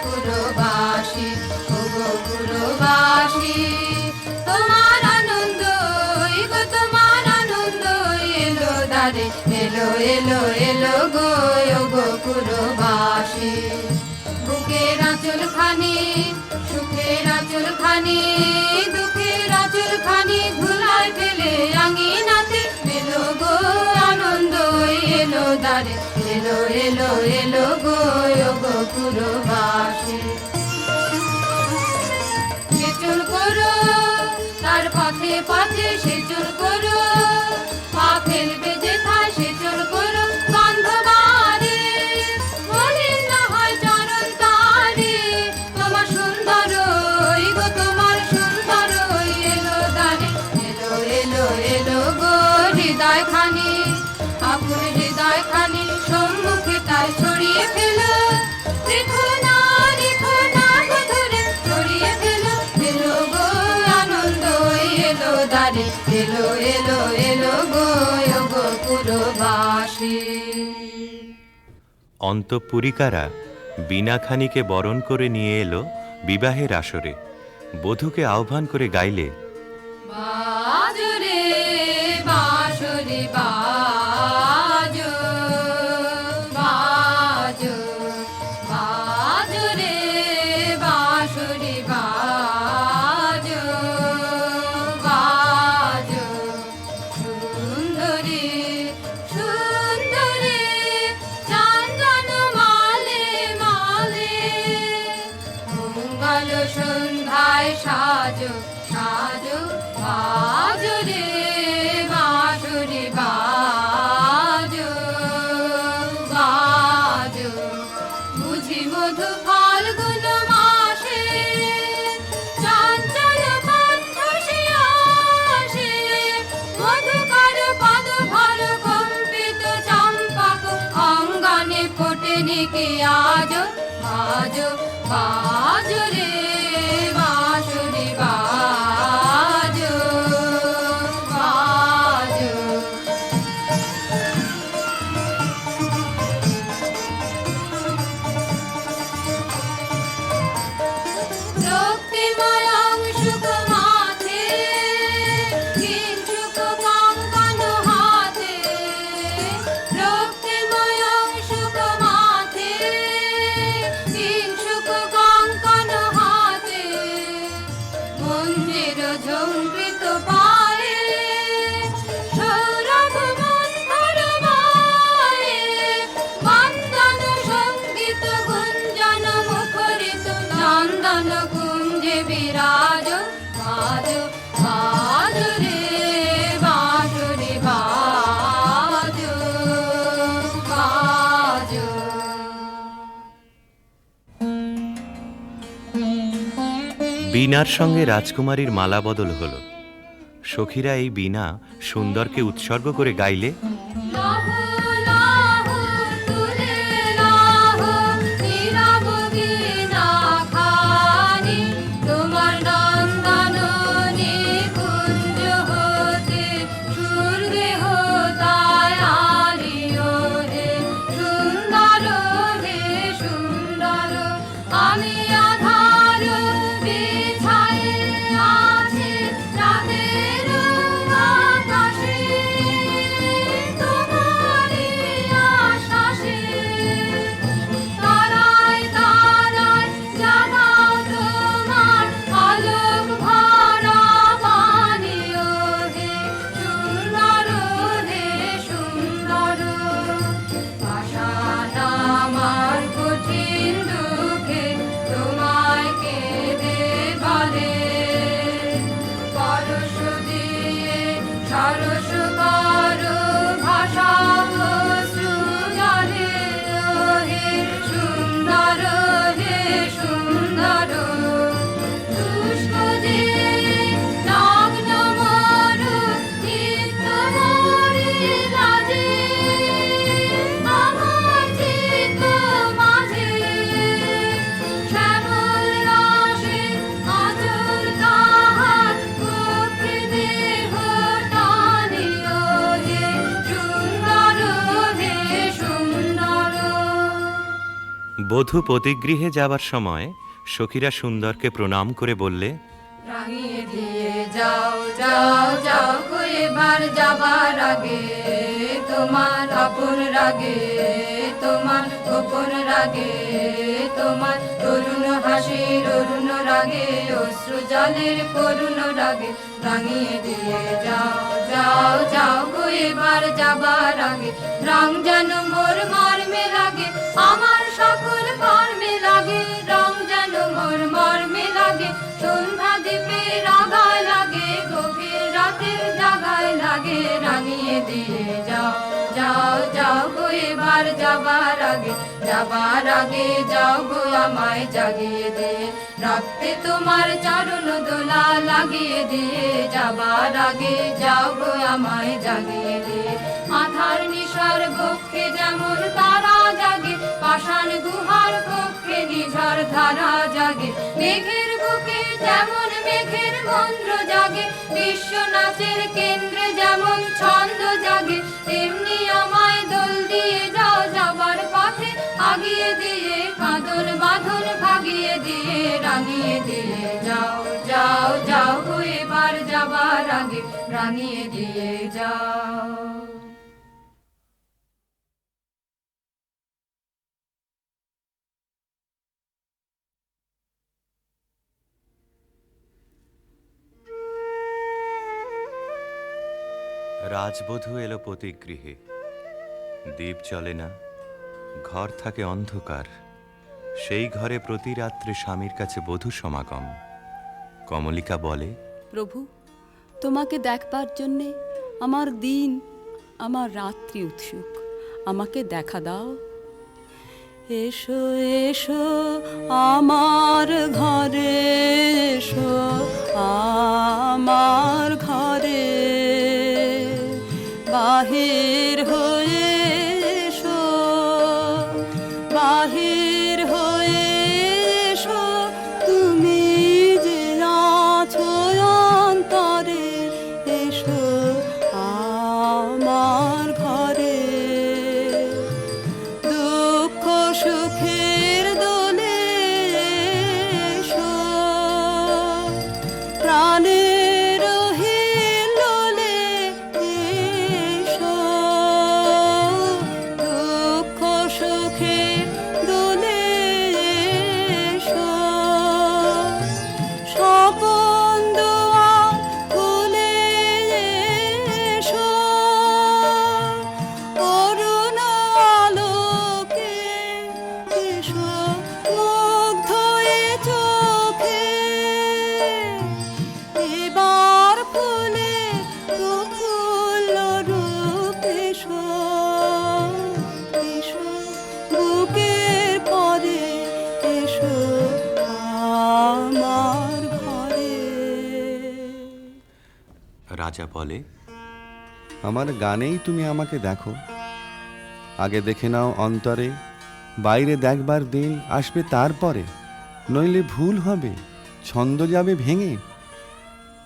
পুরবাসী, ও গো পুরবাসী। তোমার আনন্দ গো, তোমার আনন্দ এলো দ্বারে, এলো এলো এলো গো পুরবাসী। বুকের আঁচল খানি, সুখের আঁচল খানি, দুঃখের আঁচল খানি ধুলায় ফেলে আঙিনাতে, এলো গো আনন্দ এলো দ্বারে, এলো এলো এলো গো পুরবাসী। সেচুল করো তার পথে পথে, সেচুল করো পা ফেলবে যেথায়, সেচুল করো গন্ধ বাড়ে, মলিন না হয় চরণ তারে। তোমার সুন্দর গো, তোমার সুন্দর এলো দ্বারে, এলো এলো এলো গো হৃদয় খানি, আকুল হৃদয় খানি সম্মুখে তার ছড়িয়ে ফেলো, রেখো না গো ধরে ছড়িয়ে ফেলো, এলো গো আনন্দ এলো দ্বারে, এলো এলো এলো গো পুরবাসী। অন্তঃপুরিকারা বীণাখানিকে বরণ করে নিয়ে এলো বিবাহের আসরে। বধূকে আহ্বান করে গাইলে। বাজো রে বাঁশরি বাজো, বাজো বাজো রে বাঁশরি বাজো, বাজো সুন্দরী সুন্দরী চন্দন মালে মালে, মঙ্গল সন্ধ্যায় সাজো সাজো, বাজো রে বাঁশরি বাজো, বাজো বুঝি মধু ফাল্গুন মাসে, চঞ্চল কণ্ঠ সে আসে, মধুকর পদ ভর কম্পিত চম্পক অঙ্গনে ফোটেনি কি আজো, বাজো বাজো রে বাঁশরি বাজো, বাজো। রক্তিময় অংশুক মাথে, কিঞ্চুক কঙ্কণ হাতে, রক্তিময় অংশুক মাথে, কিঞ্চুক কঙ্কণ হাতে, মঞ্জির ঝঙ্কৃত পায়ে, সৌরভ মন্থর বায়ে, বন্দন সঙ্গীত গুঞ্জন মুখরিত, নন্দন কুঞ্জে বিরাজ, বাজো বাজো রে বাঁশরি বাজো, বাজো। বীণার সঙ্গে রাজকুমারীর মালা বদল হলো। সখীরা এই বীণা সুন্দরকে উৎসর্গ করে গাইলে। লহ লাজে আমার চিত্ত মাঝে শ্যামল রসে আঁচল তাহার কক্ষে দেহ টানিও হে সুন্দর হে সুন্দর। বধূ পতিগৃহে যাবার সময় সখীরা সুন্দরকে প্রণাম করে বললে, রাঙিয়ে দিয়ে যাও যাও যাও গো এবার যাবার আগে তোমার আপন রাগে তোমার গোপন রাগে তোমার তরুণ হাসির অরুণ রাগে অশ্রু জলের করুণ রাগে রাঙিয়ে দিয়ে যাও যাও যাও গো এবার যাবার আগে রং যেন মোর মর্মে লাগে আমার সকল কর্মে লাগে রং যেন মোর মর্মে লাগে সন্ধ্যা দ্বীপে রাগায় লাগে গভীর রাতের জাগায় লাগে রাঙিয়ে দিয়ে যাও যাও যাও গো এবার যাবার আগে যাও গো আমায় জাগিয়ে দিয়ে রাখতে তোমার চরণ দোলা লাগিয়ে দিয়ে যাবার আগে যাও গো আমায় জাগিয়ে দিয়ে আধার নিশার বক্ষে যেমন তারা জাগে পাষাণ গুহার কক্ষে নিঝর ধারা জাগে মেঘের বুকে যেমন মেঘের মন্ত্র জাগে বিশ্ব নাচের কেন্দ্রে যেমন ছন্দ জাগে তেমনি আমায় দোল দিয়ে যাও যাবার পথে আগিয়ে দিয়ে কাঁদন বাঁধন ভাগিয়ে দিয়ে রাঙিয়ে দিয়ে যাও যাও যাও গো এবার যাবার আগে রাঙিয়ে দিয়ে যাও। রাজবধূ এলো পতিগৃহে, দীপ জ্বলে না, ঘর থাকে অন্ধকার। সেই ঘরে প্রতি রাত্রে স্বামীর কাছে বধূ সমাগম। কমলিকা বলে, প্রভু, তোমাকে দেখবার জন্যে আমার দিন আমার রাত্রি উৎসুক, আমাকে দেখা দাও। এসো এসো আমার ঘরে, এসো আমার ঘরে, বাহির হয়ে এসো, বাহির হয়ে এসো, তুমি যে আছো অন্তরে, এসো আমার ঘরে। দুঃখ সুখের দোলে এসো, প্রাণের হিল্লোলে এসো, দুঃখ সুখের দোলে এসো, স্বপন দুয়ার খুলে এসো, করুণ আলোকে এসো, মুগ্ধ এ চোখে এবার ফুলে প্রফুল্ল রূপ এসো, এসো বুকের পরে, এসো আমার ঘরে। রাজা বলে, আমার গানেই তুমি আমাকে দেখো, আগে দেখে নাও অন্তরে, বাইরে দেখবার দিন আসবে তারপরে, নইলে ভুল হবে, ছন্দ যাবে ভেঙে।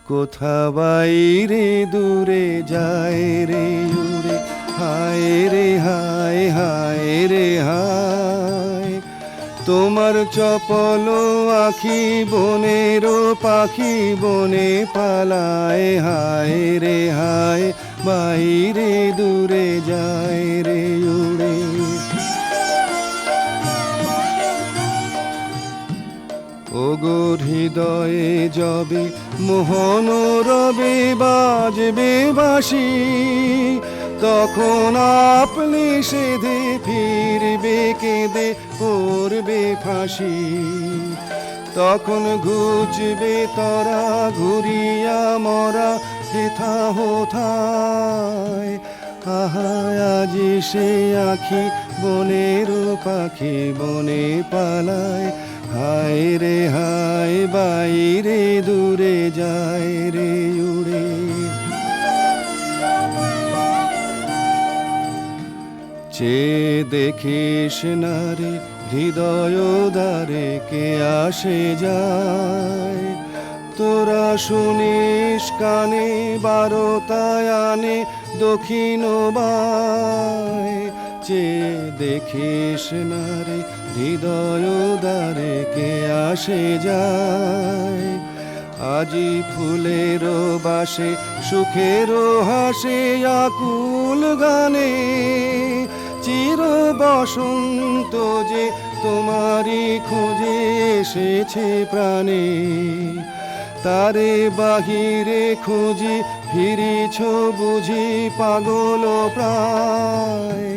কোথা বাইরে দূরে যায় রে উড়ে, হায় রে হায়, হায় রে হায়, তোমার চপল আখি বনেরও পাখি বনে পালায়, হায় রে হায়, বাইরে দূরে যায় রে উড়ে। ওগো হৃদয়ে যবে মোহন রবে বাজবে বাঁশি, তখন আপনি সেধে ফিরবে কেঁদে পড়বে ফাঁসি, তখন ঘুচবে তরা ঘুরিয়া মরা হেথা হোথায়, আহা আজি সে আখি বনের পাখি বনে পালায়, হায় রে হায়, বাইরে দূরে যায় রে উড়ে। চেয়ে দেখিস না রে হৃদয় দ্বারে কে আসে যায়, তোরা শুনিস কানে বারোটায় আনে দক্ষিণ বায়, চেয়ে দেখিস না রে হৃদয় দ্বারে কে আসে যায়। আজি ফুলের বাসে সুখের হাসে আকুল গানে, চির বসন্ত যে তোমারই খোঁজে এসেছে প্রাণে, তারে বাহিরে খুঁজি ফিরিছ বুঝি পাগল প্রায়।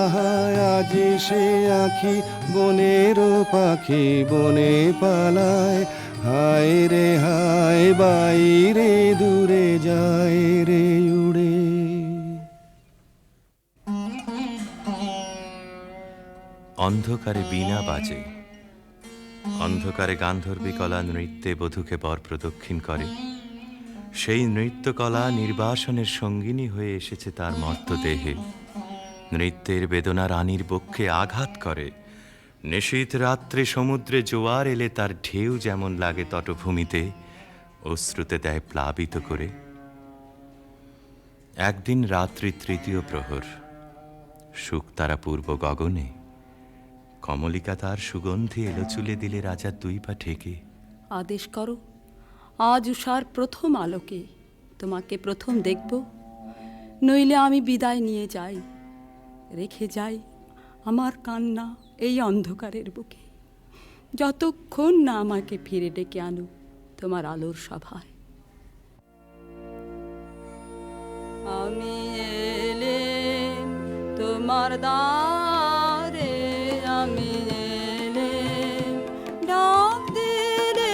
আহা আজি সে আখি বনের পাখি বনে পালায়, হায় রে হায় বাইরে দূরে যায় রে উড়ে। অন্ধকারে বীণা বাজে, অন্ধকারে গান্ধর্বী কলা নৃত্যে বধূকে বর প্রদক্ষিণ করে। সেই নৃত্যকলা নির্বাসনের সঙ্গিনী হয়ে এসেছে তার মর্তদেহে। নৃত্যের বেদনা রানীর বক্ষে আঘাত করে। নিশীথ রাত্রে সমুদ্রে জোয়ার এলে তার ঢেউ যেমন লাগে তটভূমিতে, অশ্রুতে দেয় প্লাবিত করে। একদিন রাত্রি তৃতীয় প্রহর, শুকতারা পূর্ব গগনে, কমলিকা তার সুগন্ধি এলো চুলে দিলে রাজার দুই পা ঠেকে। আদেশ করো, আজ উষার প্রথম আলোকে তোমাকে প্রথম দেখব, নইলে আমি বিদায় নিয়ে যাই, রেখে যাই আমার কান্না এই অন্ধকারের বুকে, যতক্ষণ না আমাকে ফিরে ডেকে আনো তোমার আলোর সভায়। আমি এলে তোমার দ্বারে, আমি এলে ডাক দিলে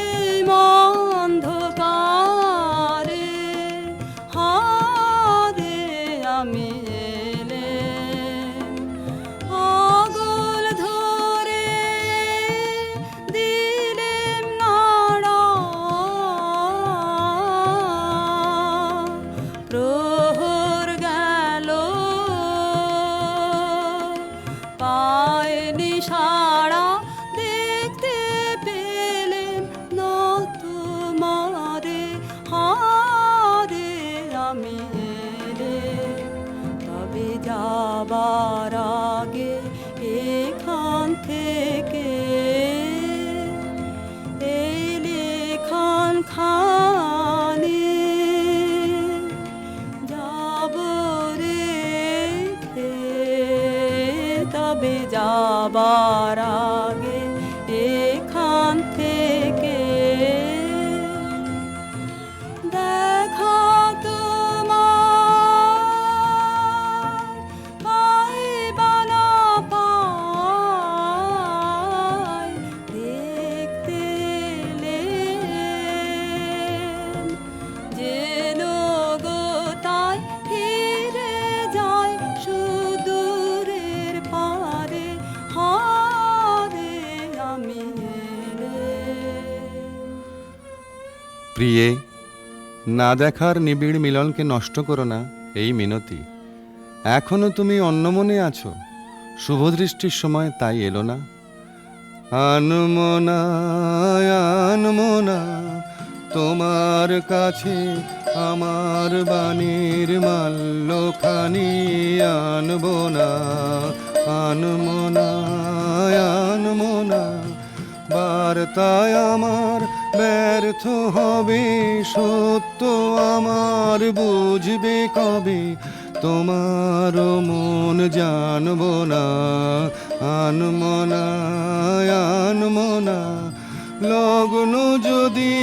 অন্ধকারে, হারে আমি এলে আগল ধরে দিলেম নাড়া, প্রহর গেল পায়নি সাড়া, দেখতে পেলেন না তোমারে, হারে আমি এলে তবে যাবার আগে এখান থেকে এই লেখান খানি যাব রেখে, তবে যাবার আগে এখান থেকে দেখা তোমার পাইবা না পাই, দেখতে এলেন যেন গোতায় ফিরে যায় সুদূরের পারে, হারে আমি এলে। প্রিয়ে, না দেখার নিবিড় মিলনকে নষ্ট করো না এই মিনতি। এখনো তুমি অন্যমনে আছো, শুভদৃষ্টির সময় তাই এলো না। আনমনা আনমনা তোমার কাছে আমার বাণীর মাল্যখানি আনবো না, আনমনা আনমনা বার্তায় আমার ব্যর্থ হবে, সত্য আমার বুঝবে কবে, তোমার মন জানবো না, আনমনা আনমনা। লগ্ন যদি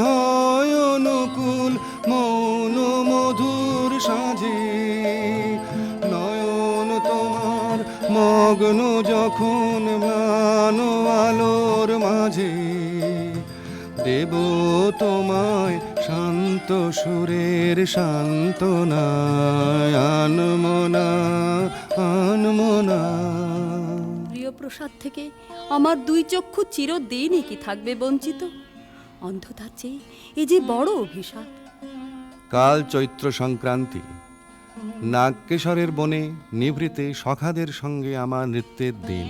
হয় অনুকূল মৌন মধুর সাজে, নয়ন তোমার মগ্ন যখন ম্লান আলোর মাঝে, দেব তোমায় শান্ত সুরের সান্ত্বনা, আনমনা আনমনা। প্রিয় প্রসাদ থেকে আমার দুই চক্ষু চিরদিনই কি থাকবে বঞ্চিত? অন্ধতার চেয়ে এ যে বড় অভিশাপ। কাল চৈত্র সংক্রান্তি, নাগকেশরের বনে নিভৃতে সখাদের সঙ্গে আমার নৃত্যের দিন।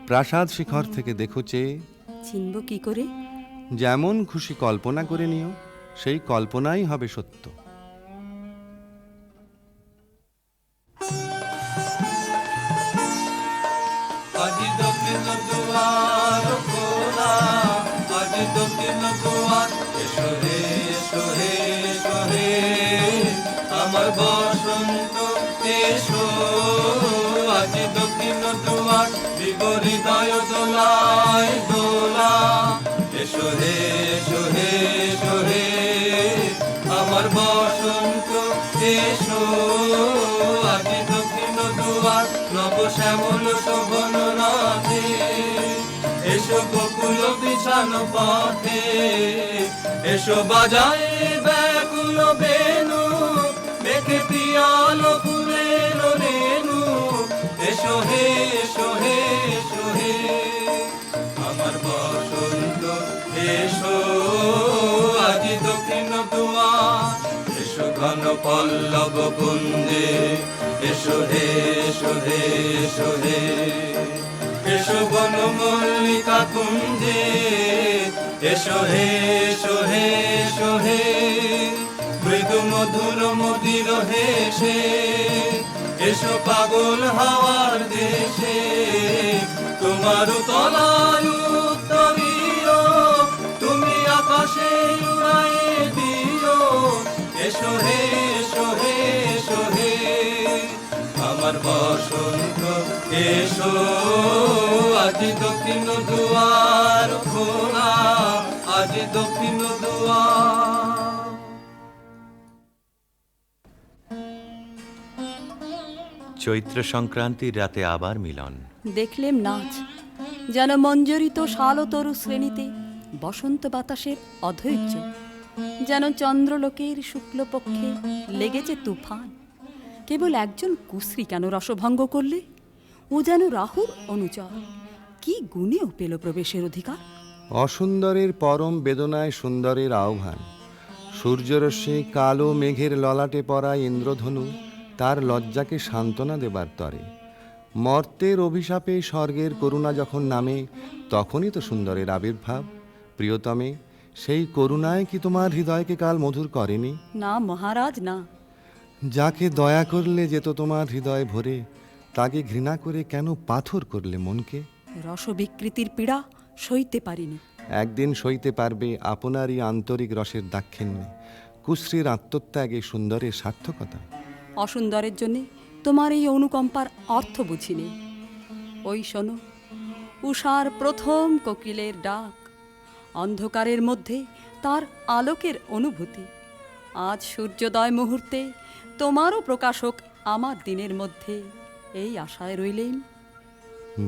প্রাসাদ শিখর থেকে দেখো চেয়ে, চিনব কি করে? যেমন খুশি কল্পনা করে নিও, সেই কল্পনাই হবে সত্য। আজি দক্ষিণ দুয়ার খোলা, আজি দক্ষিণ দুয়ার, এসো হে এসো হে এসো হে আমার বসন্ত এসো। আজি দক্ষিণ দুয়ার দিব হৃদয় দোলায় দোলা, এসো হে এসো হে এসো হে আমার বসন্ত এসো। আজি দক্ষিণ দুয়ার নব শ্যামল শোভন রাধে, এসো বকুল বিছানো পথে, এসো বাজায় ব্যাকুল বেনু, মেঘে পিয়াল ফুলের রেণু, এসো হে এসো হে এসো হে আমার বসন্ত এসো। আজি দক্ষিণ দুয়ার, এসো ঘন পল্লব কুঞ্জে, এসো হে এসো হে এসো হে এসো বন মল্লিকা কুঞ্জে, এসো হে এসো হে এসো হে মৃদু মধুর মদির হেসে, এসো পাগল হাওয়ার দেশে, তোমার তলায় উত্তরীয়, তুমি আকাশে উড়াই দিও, এসো হে এসো হে এসো হে আমার বসন্ত এসো। আজি দক্ষিণ দুয়ার খোলা, আজি দক্ষিণ দুয়ার। চৈত্র সংক্রান্তির রাতে আবার মিলন। দেখলেম নাচ, যেন মঞ্জরিত শালতরু শ্রেণীতে বসন্ত বাতাসের অধৈর্য, যেন চন্দ্রলোকের শুক্লপক্ষে লেগেছে তুফান। কেবল একজন কুশ্রী কেন রসভঙ্গ করলে? ও যেন রাহুর অনুচর, কি গুণেও পেল প্রবেশের অধিকার? অসুন্দরের পরম বেদনায় সুন্দরের আহ্বান। সূর্যরশ্মি কালো মেঘের ললাটে পড়া ইন্দ্রধনু তার লজ্জাকে সান্ত্বনা দেবার তরে। মর্তের অভিশাপে স্বর্গের করুণা যখন নামে, তখনই তো সুন্দরের আবির্ভাব। প্রিয়তমে, সেই করুণায় কি তোমার হৃদয়কে কাল মধুর করেনি? না মহারাজ, না। যাকে দয়া করলে যেত তোমার হৃদয় ভরে, তাকে ঘৃণা করে কেন পাথর করলে মনকে? রসবিকৃতির পীড়া সইতে পারিনি। একদিন সইতে পারবে আপনারই আন্তরিক রসের দাক্ষিণ্যে, কুশ্রীর আত্মত্যাগে সুন্দরের সার্থকতা। অসুন্দরের জন্যে তোমার এই অনুকম্পার অর্থ বুঝিনি। ওই শোনো, উষার প্রথম কোকিলের ডাক, অন্ধকারের মধ্যে তার আলোকের অনুভূতি। আজ সূর্যোদয় মুহূর্তে তোমারও প্রকাশক আমার দিনের মধ্যে, এই আশায় রইলেন।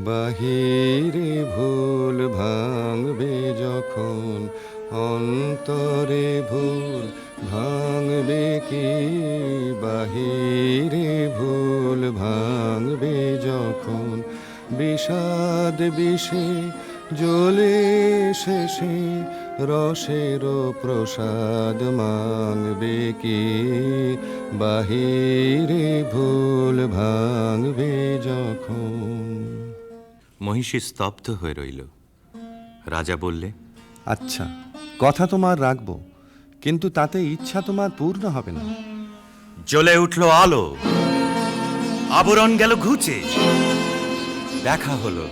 বাহিরে ভুল ভাঙবে যখন, অন্তরে ভুল ভাঙবে কি? বাহিরে ভুল ভাঙবে যখন, বিষাদ বিষে জ্বলে শেষে রসের প্রসাদ মাংবে কি? বাহিরে ভুল ভাঙবে যখন। মহিষী স্তব্ধ হয়ে রইল। রাজা বললে, আচ্ছা, কথা তোমার রাখবো, কিন্তু তাতে ইচ্ছা তোমার পূর্ণ হবে না। জ্বলে উঠল আলো, আবরণ গেল ঘুচে, দেখা হলো,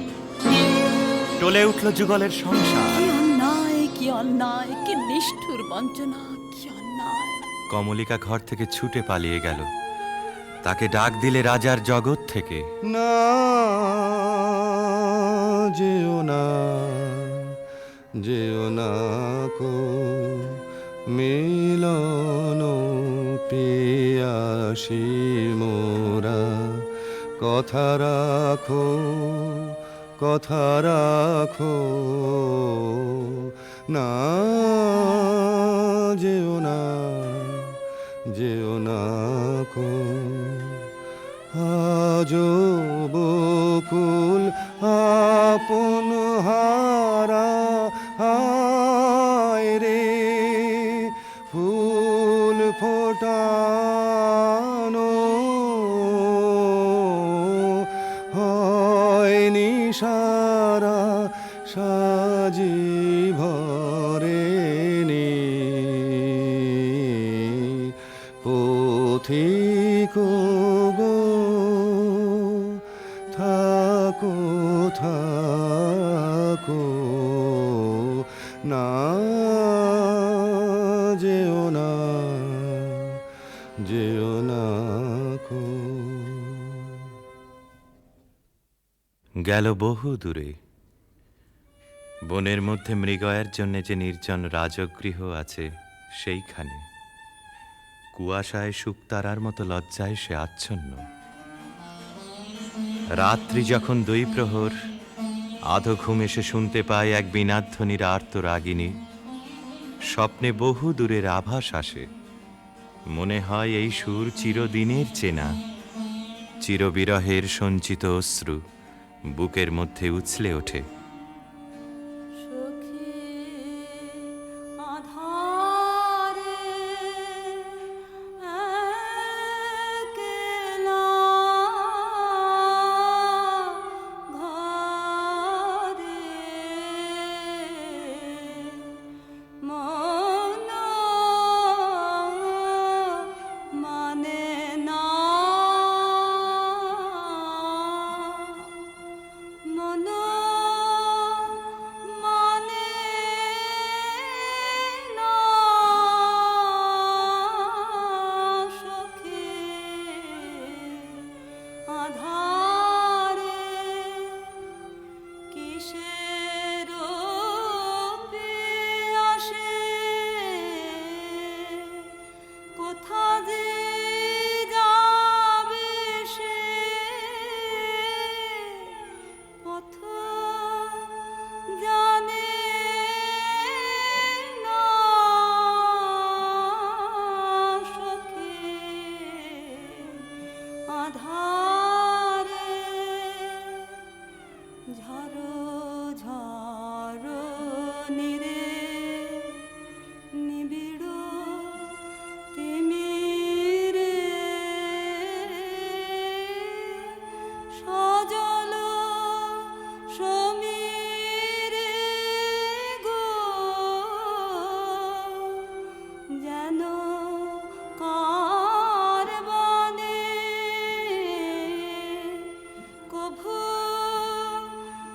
টলে উঠল যুগলের সংসার। কি অন্যায়, কি অন্যায়, কি নিষ্ঠুর বঞ্চনা, কি অন্যায়! কমলিকা ঘর থেকে ছুটে পালিয়ে গেল। তাকে ডাক দিলে রাজার জগৎ থেকে, না যেও না, যেও না কো মিলন পিয়াসী মোরা। কথা রাখো, কথা রাখো, না যেও না, যেও না কো। আজো বকুল আপন হারা, হায় রে ফুল ফোটানো সারা সাজি ভরে নে পথিক গো থাকো থাকো না যেও না যেও না কো। গেল বহু দূরে, বনের মধ্যে মৃগয়ের জন্য যে নির্জন রাজগৃহ আছে সেইখানে কুয়াশায় শুকতারার মতো লজ্জায় সে আচ্ছন্ন। রাত্রি যখন 2 প্রহর, আধো ঘুম এসে শুনতে পায় এক বীণাধ্বনির আর্তরাগিনী। স্বপ্নে বহু দূরের আভাস আসে, মনে হয় এই সুর চিরদিনের চেনা। চিরবিরহের সঞ্চিত অশ্রু বুকের মধ্যে উছলে ওঠে। সখী আধারে একলা ঘরে মন মানে না, মন মানে না সখী আধারে কিসের আসে কোথা যে যাবে সে পথ জানে না সখী আধারে ঝড়ো ঝড়ো নিরে নিবিড় তিমিরে সজল সমীরে গো যেন কার বনে কভু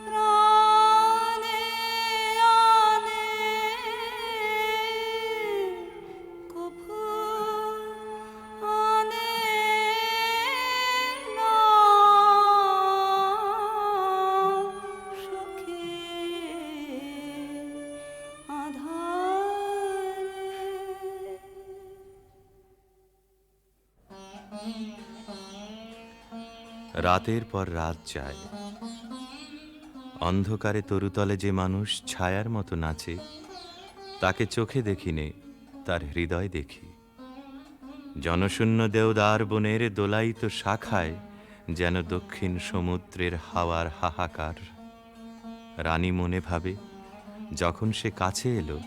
প্রাণে আনে কভু আনে না সখী আধারে। রাতের পর রাত যায়, অন্ধকারে তরুতলে যে মানুষ ছায়ার মতো নাচে তাকে চোখে দেখিনে, তার হৃদয় দেখি। জনশূন্য দেওদার বনের দোলায়িত শাখায় যেন দক্ষিণ সমুদ্রের হাওয়ার হাহাকার। রানী মনে ভাবে, যখন সে কাছে এলো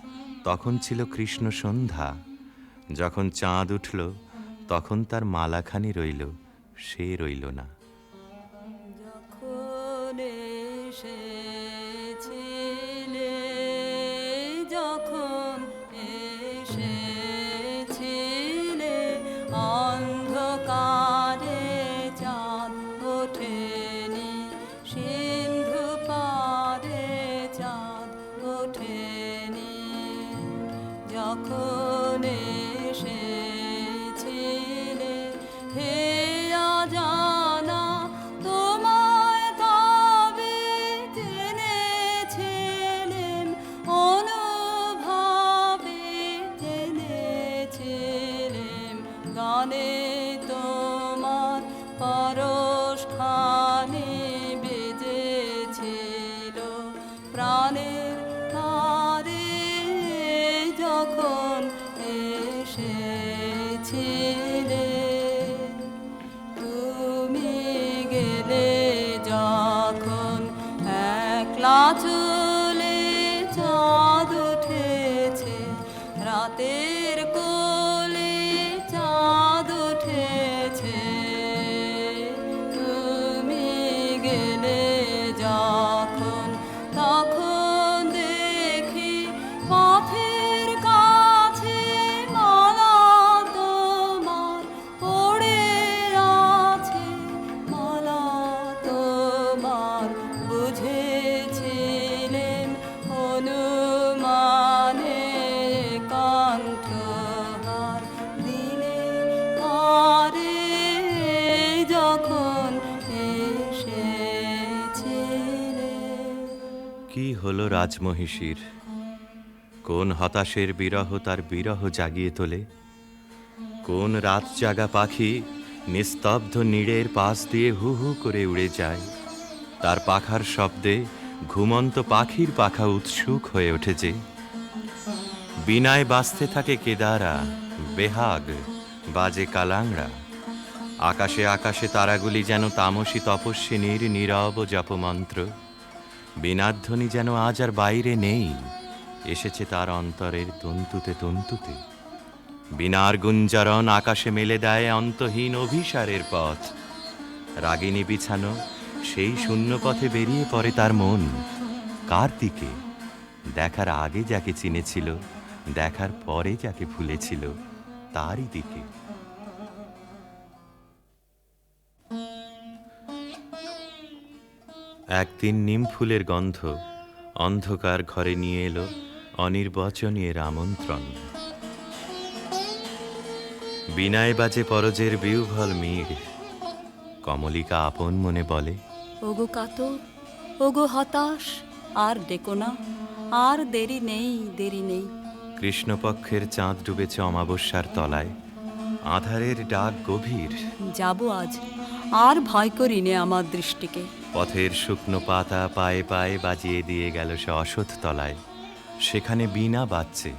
তখন ছিল কৃষ্ণ সন্ধ্যা, যখন চাঁদ উঠল তখন তার মালাখানি রইল, সে রইল না। যখন এসেছিলে, যখন এসেছিলে অন্ধকারে চাঁদ ওঠেনি, সিন্ধু পারে চাঁদ ওঠেনি। যখন এসেছিলে হে অজানা, তোমায় তবে জেনেছিলেম, অনুভবে জেনেছিলেম। গানে তোমার পরশখানি বেজেছিল প্রাণের তারে, যখন এসেছিলে। তুমি গেলে যখন একলা চলে, চাঁদ উঠেছে রাতের কোলে, চাঁদ উঠেছে। তুমি গেলে যখন হলো রাজমহিষীর? কোন হতাশের বিরহ তার বিরহ জাগিয়ে তোলে? কোন রাত জাগা পাখি নিস্তব্ধ নীড়ের পাশ দিয়ে হু হু করে উড়ে যায়? তার পাখার শব্দে ঘুমন্ত পাখির পাখা উৎসুক হয়ে ওঠেছে। বিনায় বাজতে থাকে কেদারা, বেহাগ বাজে কালাংড়া। আকাশে আকাশে তারাগুলি যেন তামসী তপস্বিনীর নীরব জপমন্ত্র। বীণাধ্বনি যেন আজ আর বাইরে নেই, এসেছে তার অন্তরের তন্তুতে তন্তুতে। বীণার গুঞ্জরণ আকাশে মেলে দেয় অন্তহীন অভিসারের পথ। রাগিনী বিছানো সেই শূন্য পথে বেরিয়ে পড়ে তার মন। কার দিকে? দেখার আগে যাকে চিনেছিল, দেখার পরে যাকে ভুলেছিল, তারই দিকে। একদিন নিম ফুলের গন্ধ অন্ধকার ঘরে নিয়ে এলো অনির্বচনীয় আমন্ত্রণ। বিনায় বাজে পরজের বিউভল মিড়। কমলিকা আপন মনে বলে, ওগো কাতর, ওগো হতাশ, আর ডেকো না, আর দেরি নেই, দেরি নেই। কৃষ্ণপক্ষের চাঁদ ডুবেছে অমাবস্যার তলায়, আধারের ডাক গভীর। যাব আজ, আর ভয় করি নে আমার দৃষ্টিকে। পথের শুকনো পাতা পায়ে পায়ে বাজিয়ে দিয়ে গেল সে অসৎ তলায়। সেখানে বীণা বাজছে।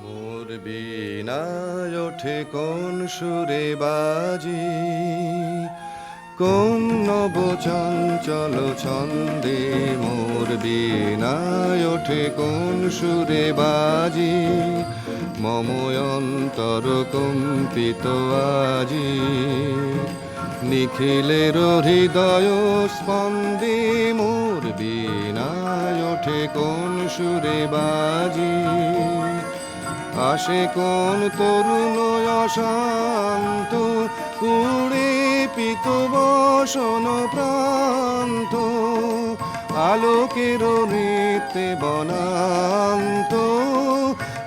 মোর বীণায় ওঠে কোন সুরে বাজি, কোন নব চঞ্চল ছন্দে। মোর বীণায় ওঠে কোন সুরে বাজি, মম অন্তর কম্পিত আজি। নিখিলের হৃদয় স্পন্দে মোর বীণায় ওঠে কোন সুরে বাজি। আসে কোন তরুণ অশান্ত, কুড়ে পিত বসন প্রান্ত। আলোকের নৃত্যে বনান্ত,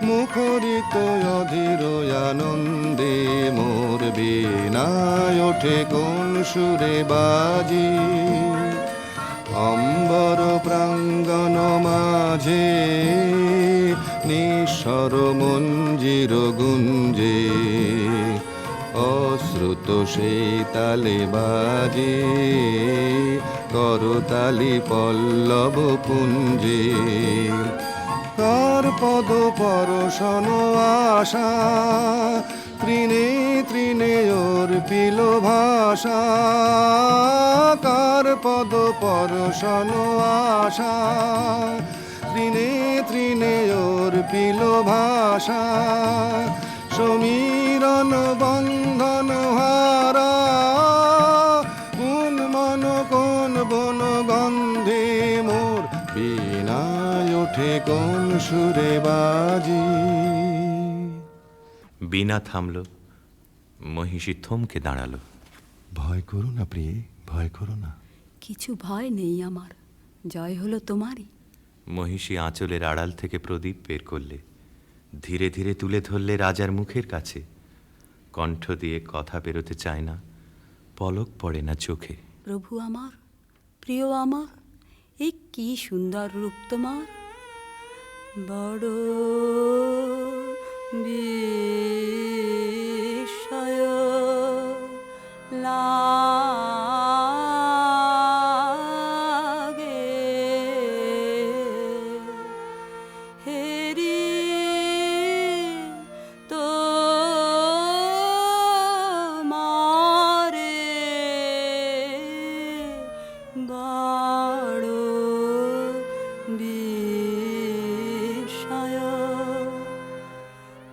মুখরিত অধীর আনন্দে। মোর বীণায় ওঠে কোন সুরে বাজি, অম্বর প্রাঙ্গণ মাঝে নিঃস্বর মঞ্জির গুঞ্জে। অশ্রুত সেই তালে বাজে করতালি পল্লব পুঞ্জে। কার পদ পরশন আশা, তৃণে তৃণে অর্পিল ভাষা। কার পদ পরশন আশা, তৃণে তৃণে অর্পিল ভাষা। সমীরণ বন্ধন হারা, কোন মন কোন বন গন্ধে। মোর বীণায় ওঠে কোন সুরে বাজি। বীণা থামল। মহিষী থমকে দাঁড়ালো। ভয় করো না প্রিয়ে, ভয় করো না। কিছু ভয় নেই আমার, জয় হলো তোমারই। মহিষী আঁচলের আড়াল থেকে প্রদীপ বের করলে, ধীরে ধীরে তুলে ধরলে রাজার মুখের কাছে। কণ্ঠ দিয়ে কথা বেরোতে চায় না, পলক পড়ে না চোখে। প্রভু আমার, প্রিয় আমার, এই কি সুন্দর রূপ তোমার। বড় বিস্ময় লাগে, হেরি তো মারে বড় বিস্ময়।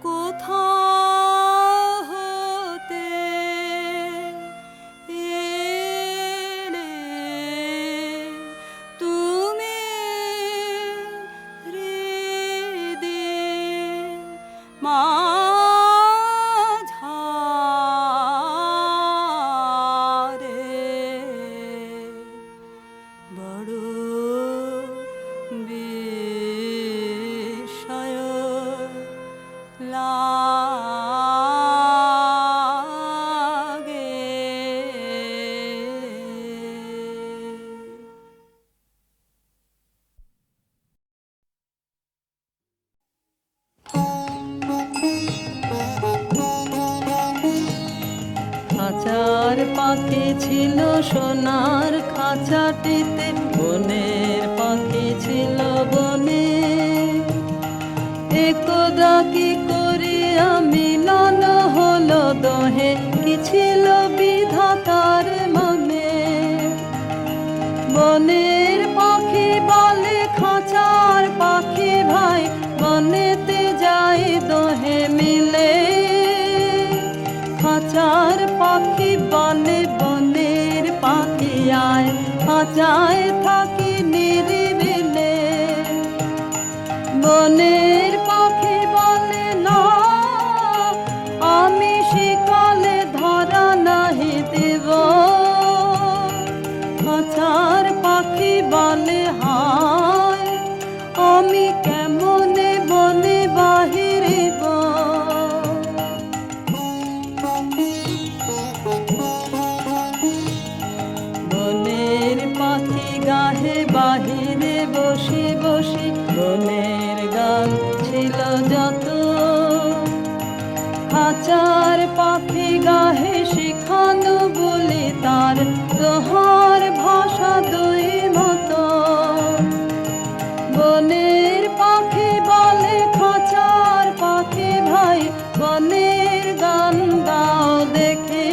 কোথা হতে এলে তুমি হৃদি মাঝারে। ছিল সোনার খাঁচাটিতে, বনের পাখি ছিল বনে। একদা কি করিয়া মিলন হলো দোহে, কি ছিল বিধাতার মনে। বনের পাখি বলে খাঁচার পাখি ভাই, বনেতে যাই দোহে মিলে। খাঁচার পাখি বলে বনের পাখি আয়, খাঁচায় থাকি নিরিবিলে। বনের পাখি বলে না, আমি শিকালে ধরা নাহি দেব। খাঁচার পাখি বলে হায়, আমি কেমনে বনে বাহিরিব। বনের পাখি গাহে বাহিরে বসে বসে, বনের গান ছিল যত। খাঁচার পাখি গাহে শিখানো বলে তার, দোহার ভাষা দুই মতো। বনের পাখি বলে খাঁচার পাখি ভাই, বনের গান গাও দেখি।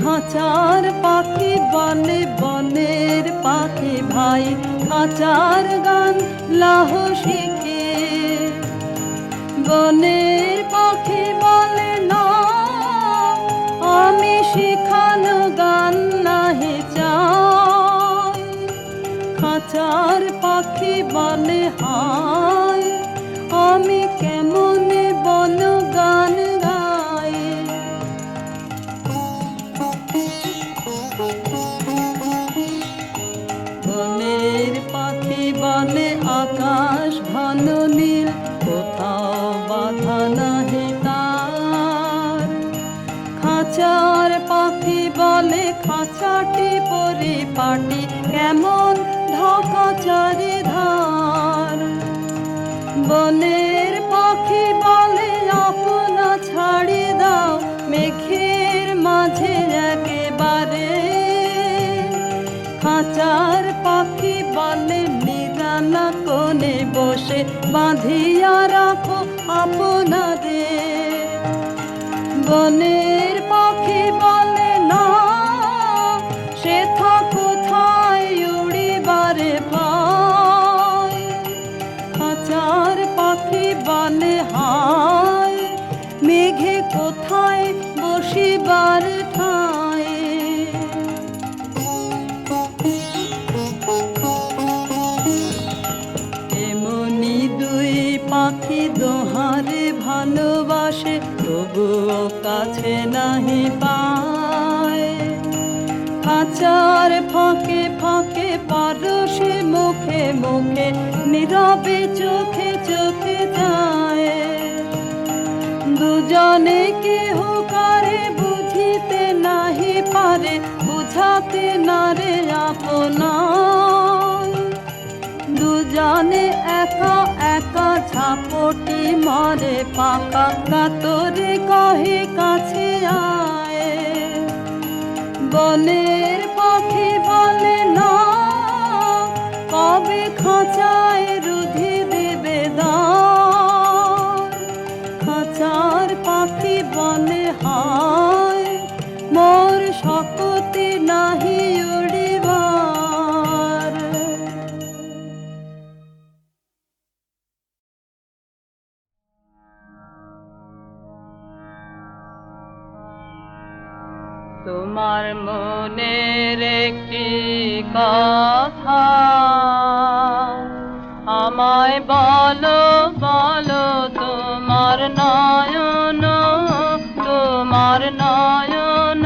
খাঁচার পাখি বলে বনের পাখি ভাই, খাঁচার গান লাহ শিখে। বনের পাখি বলে না, আমি শিখানো গান নাহি চাই। খাঁচার পাখি বলে হায়, আমি কেমনে বন গান গাই। বনের পাখি বলে আকাশ ঘন নীল, কোথাও বাধা নাহি তার। খাঁচার পাখি বলে খাঁচাটি পরিপাটি, কেমন ঢাকা চারিধার। বনের পাখি বলে আপনা ছাড়ি দাও, মেঘের মাঝে একেবারে। খাঁচার পাখি বলে নিরালা কোণে বসে, বাঁধিয়া রাখো আপনাদের। বনের পাখি বলে না, সেথা কোথায় উড়িবারে পায়। খাঁচার পাখি বলে হায়, মেঘে কোথায় বসিবার ঠায়। এমনি দুই পাখি দোহারে ভালোবাসে, তবুও কাছে নাহি পায়। খাঁচার ফাঁকে ফাঁকে পারসে মুখে মুখে, নীরবে চোখে চোখে যায়। দুজনে কেহ কারে বুঝিতে নাহি পারে, বুঝাতে নারে আপনার। দুজনে একা একা ঝাপটি মারে, পাকা কাতরে কহে কাছে আয়। বনের পাখি বলে না, কবে খাঁচায় রুধি দেবে দ্বার। খাঁচার পাখি বলে হায়, মোর শক্তি নাহি উড়িবার। তোমার মনের একটি কথা আমায় বলো বলো, তোমার নয়ন, তোমার নয়ন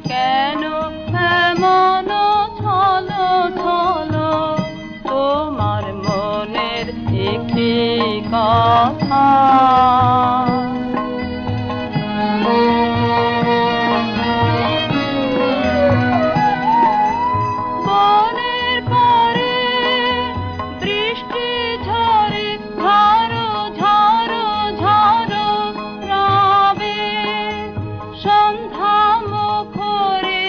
কেন এমন ছলো ছলো। তোমার মনের একটি কথা। সন্ধ্যা মুখরে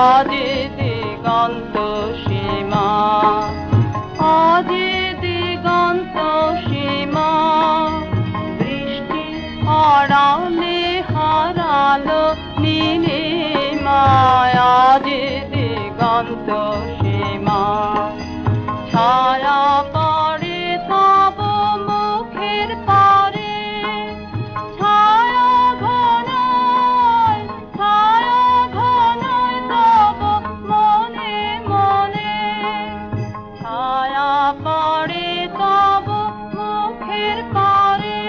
আজ দিগন্ত সীমা, আজ দিগন্ত সীমা, বৃষ্টি আড়ালে হারালো নীলিমায়, আজ দিগন্ত সীমা। ছায়া পড়ে তব মুখের পারে, ছায়া ঘনায় তব মনে মনে, ছায়া পড়ে তব মুখের পারে,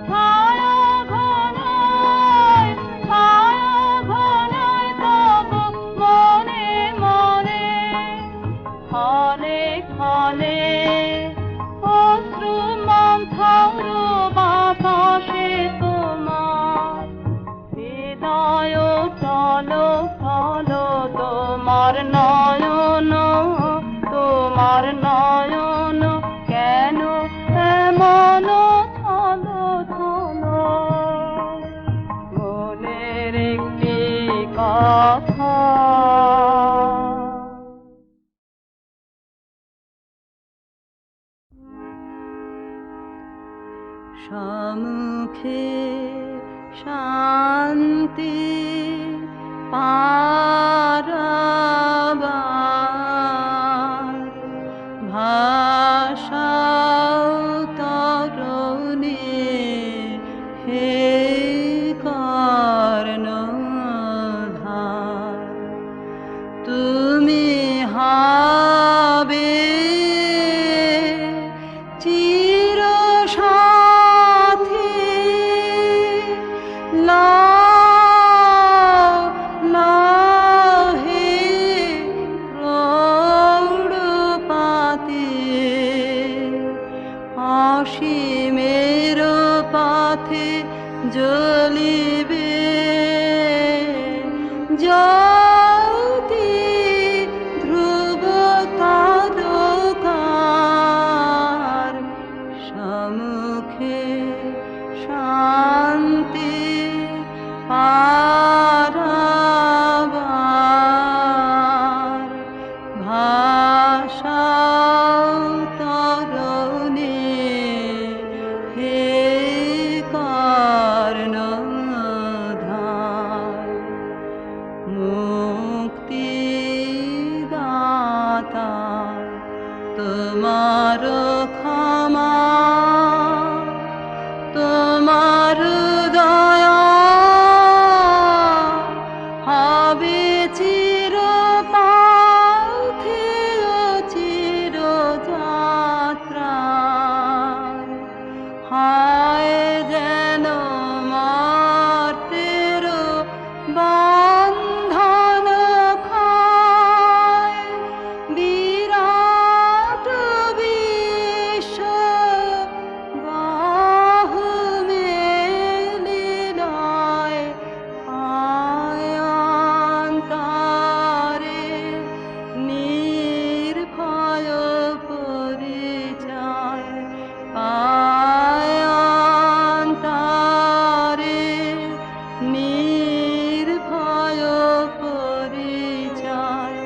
ছায়া ঘনায় তব মনে মনে। ক্ষণে ক্ষণে অশ্রু মন্থর বাতাসে তোমার, হৃদয় চলো চলো তোমার নয়ন, তোমার নয়ন কেন এমন ছলো ছলো। মনের একটি কথা, সম্মুখে শান্তি পারাবার, ভাষাও তরুণী হে কর্ণধার। তুমি হবে চির সাথী, লাও লাও হে প্রৌঢ়পাতি, অসীমের পথে জ্বলিবে জ্যোতি ধ্রুব তারকার। সম্মুখে শান্তি পারাবার, ভাষাও তরুণী হে কর্ণধার। মুক্তিদাতা তোমার ক্ষমা, তোমার দয়া হবে চির পাথে ও চির যাত্রা। হায় যেন মর্তের বন্ধন ক্ষয়, বিরাট বিশ্ব বাহু মেলিলয়, আয় অন্তরে নির্ভয় পরিচয়, আয় অন্তরে নির্ভয় পরিচয়।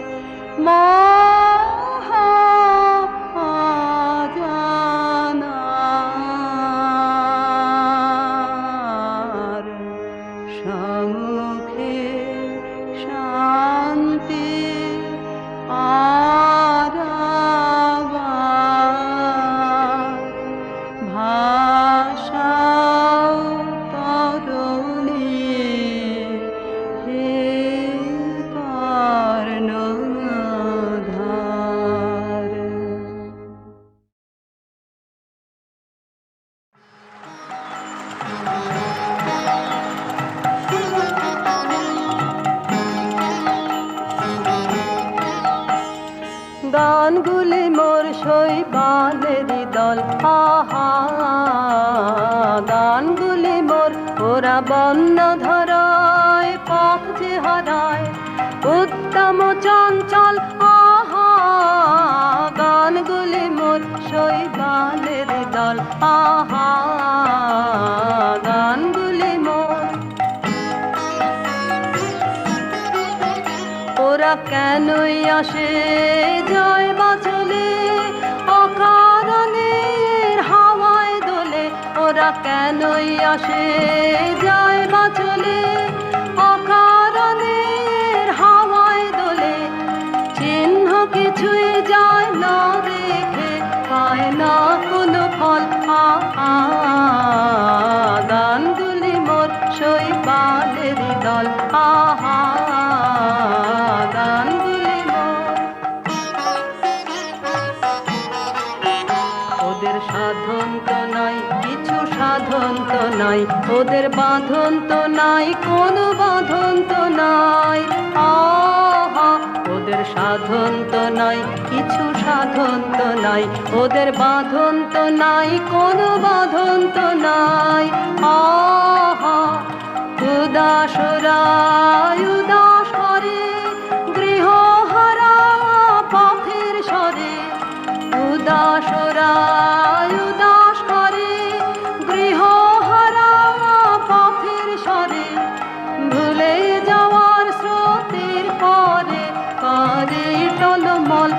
মহা অজানার সম্মুখে শান্তি পারাবার, ভাষাও তরুণী হে কর্ণধার। গানগুলি মোর শৈবালেরই দল, আহা গানগুলি মোর ওরা বন্য ধরায়, পথ যে হারায় উত্তম চঞ্চল, আহা গানগুলি মোর শৈবালেরই দল, আহা গানগুলি মোর। ওরা কেনই আসে যায় বা চলে অকারণে হাওয়ায় দোলে ওরা কেনই আসে যায় বা চলে অকারণে হাওয়ায় দোলে চিহ্ন কিছুই যায় না রেখে পায় না কোনো ফল গান দুলি মোর শৈবালের দল আহা গান দুলি মোর ওদের সাধন তো নাই কিছু সাধন তো নাই ওদের বাঁধন তো নাই কোনো বাঁধন তো নাই আহা ওদের সাধন তো নাই কিছু সাধন তো নাই ওদের বাঁধন তো নাই কোনো বাঁধন তো নাই আহা উদাসরা উদাস করে গৃহহারা পথের স্বরে উদাসরা উদাস করে গৃহহারা পথের স্বরে ভুলে যাওয়ার স্রোতের পরে করে টলমল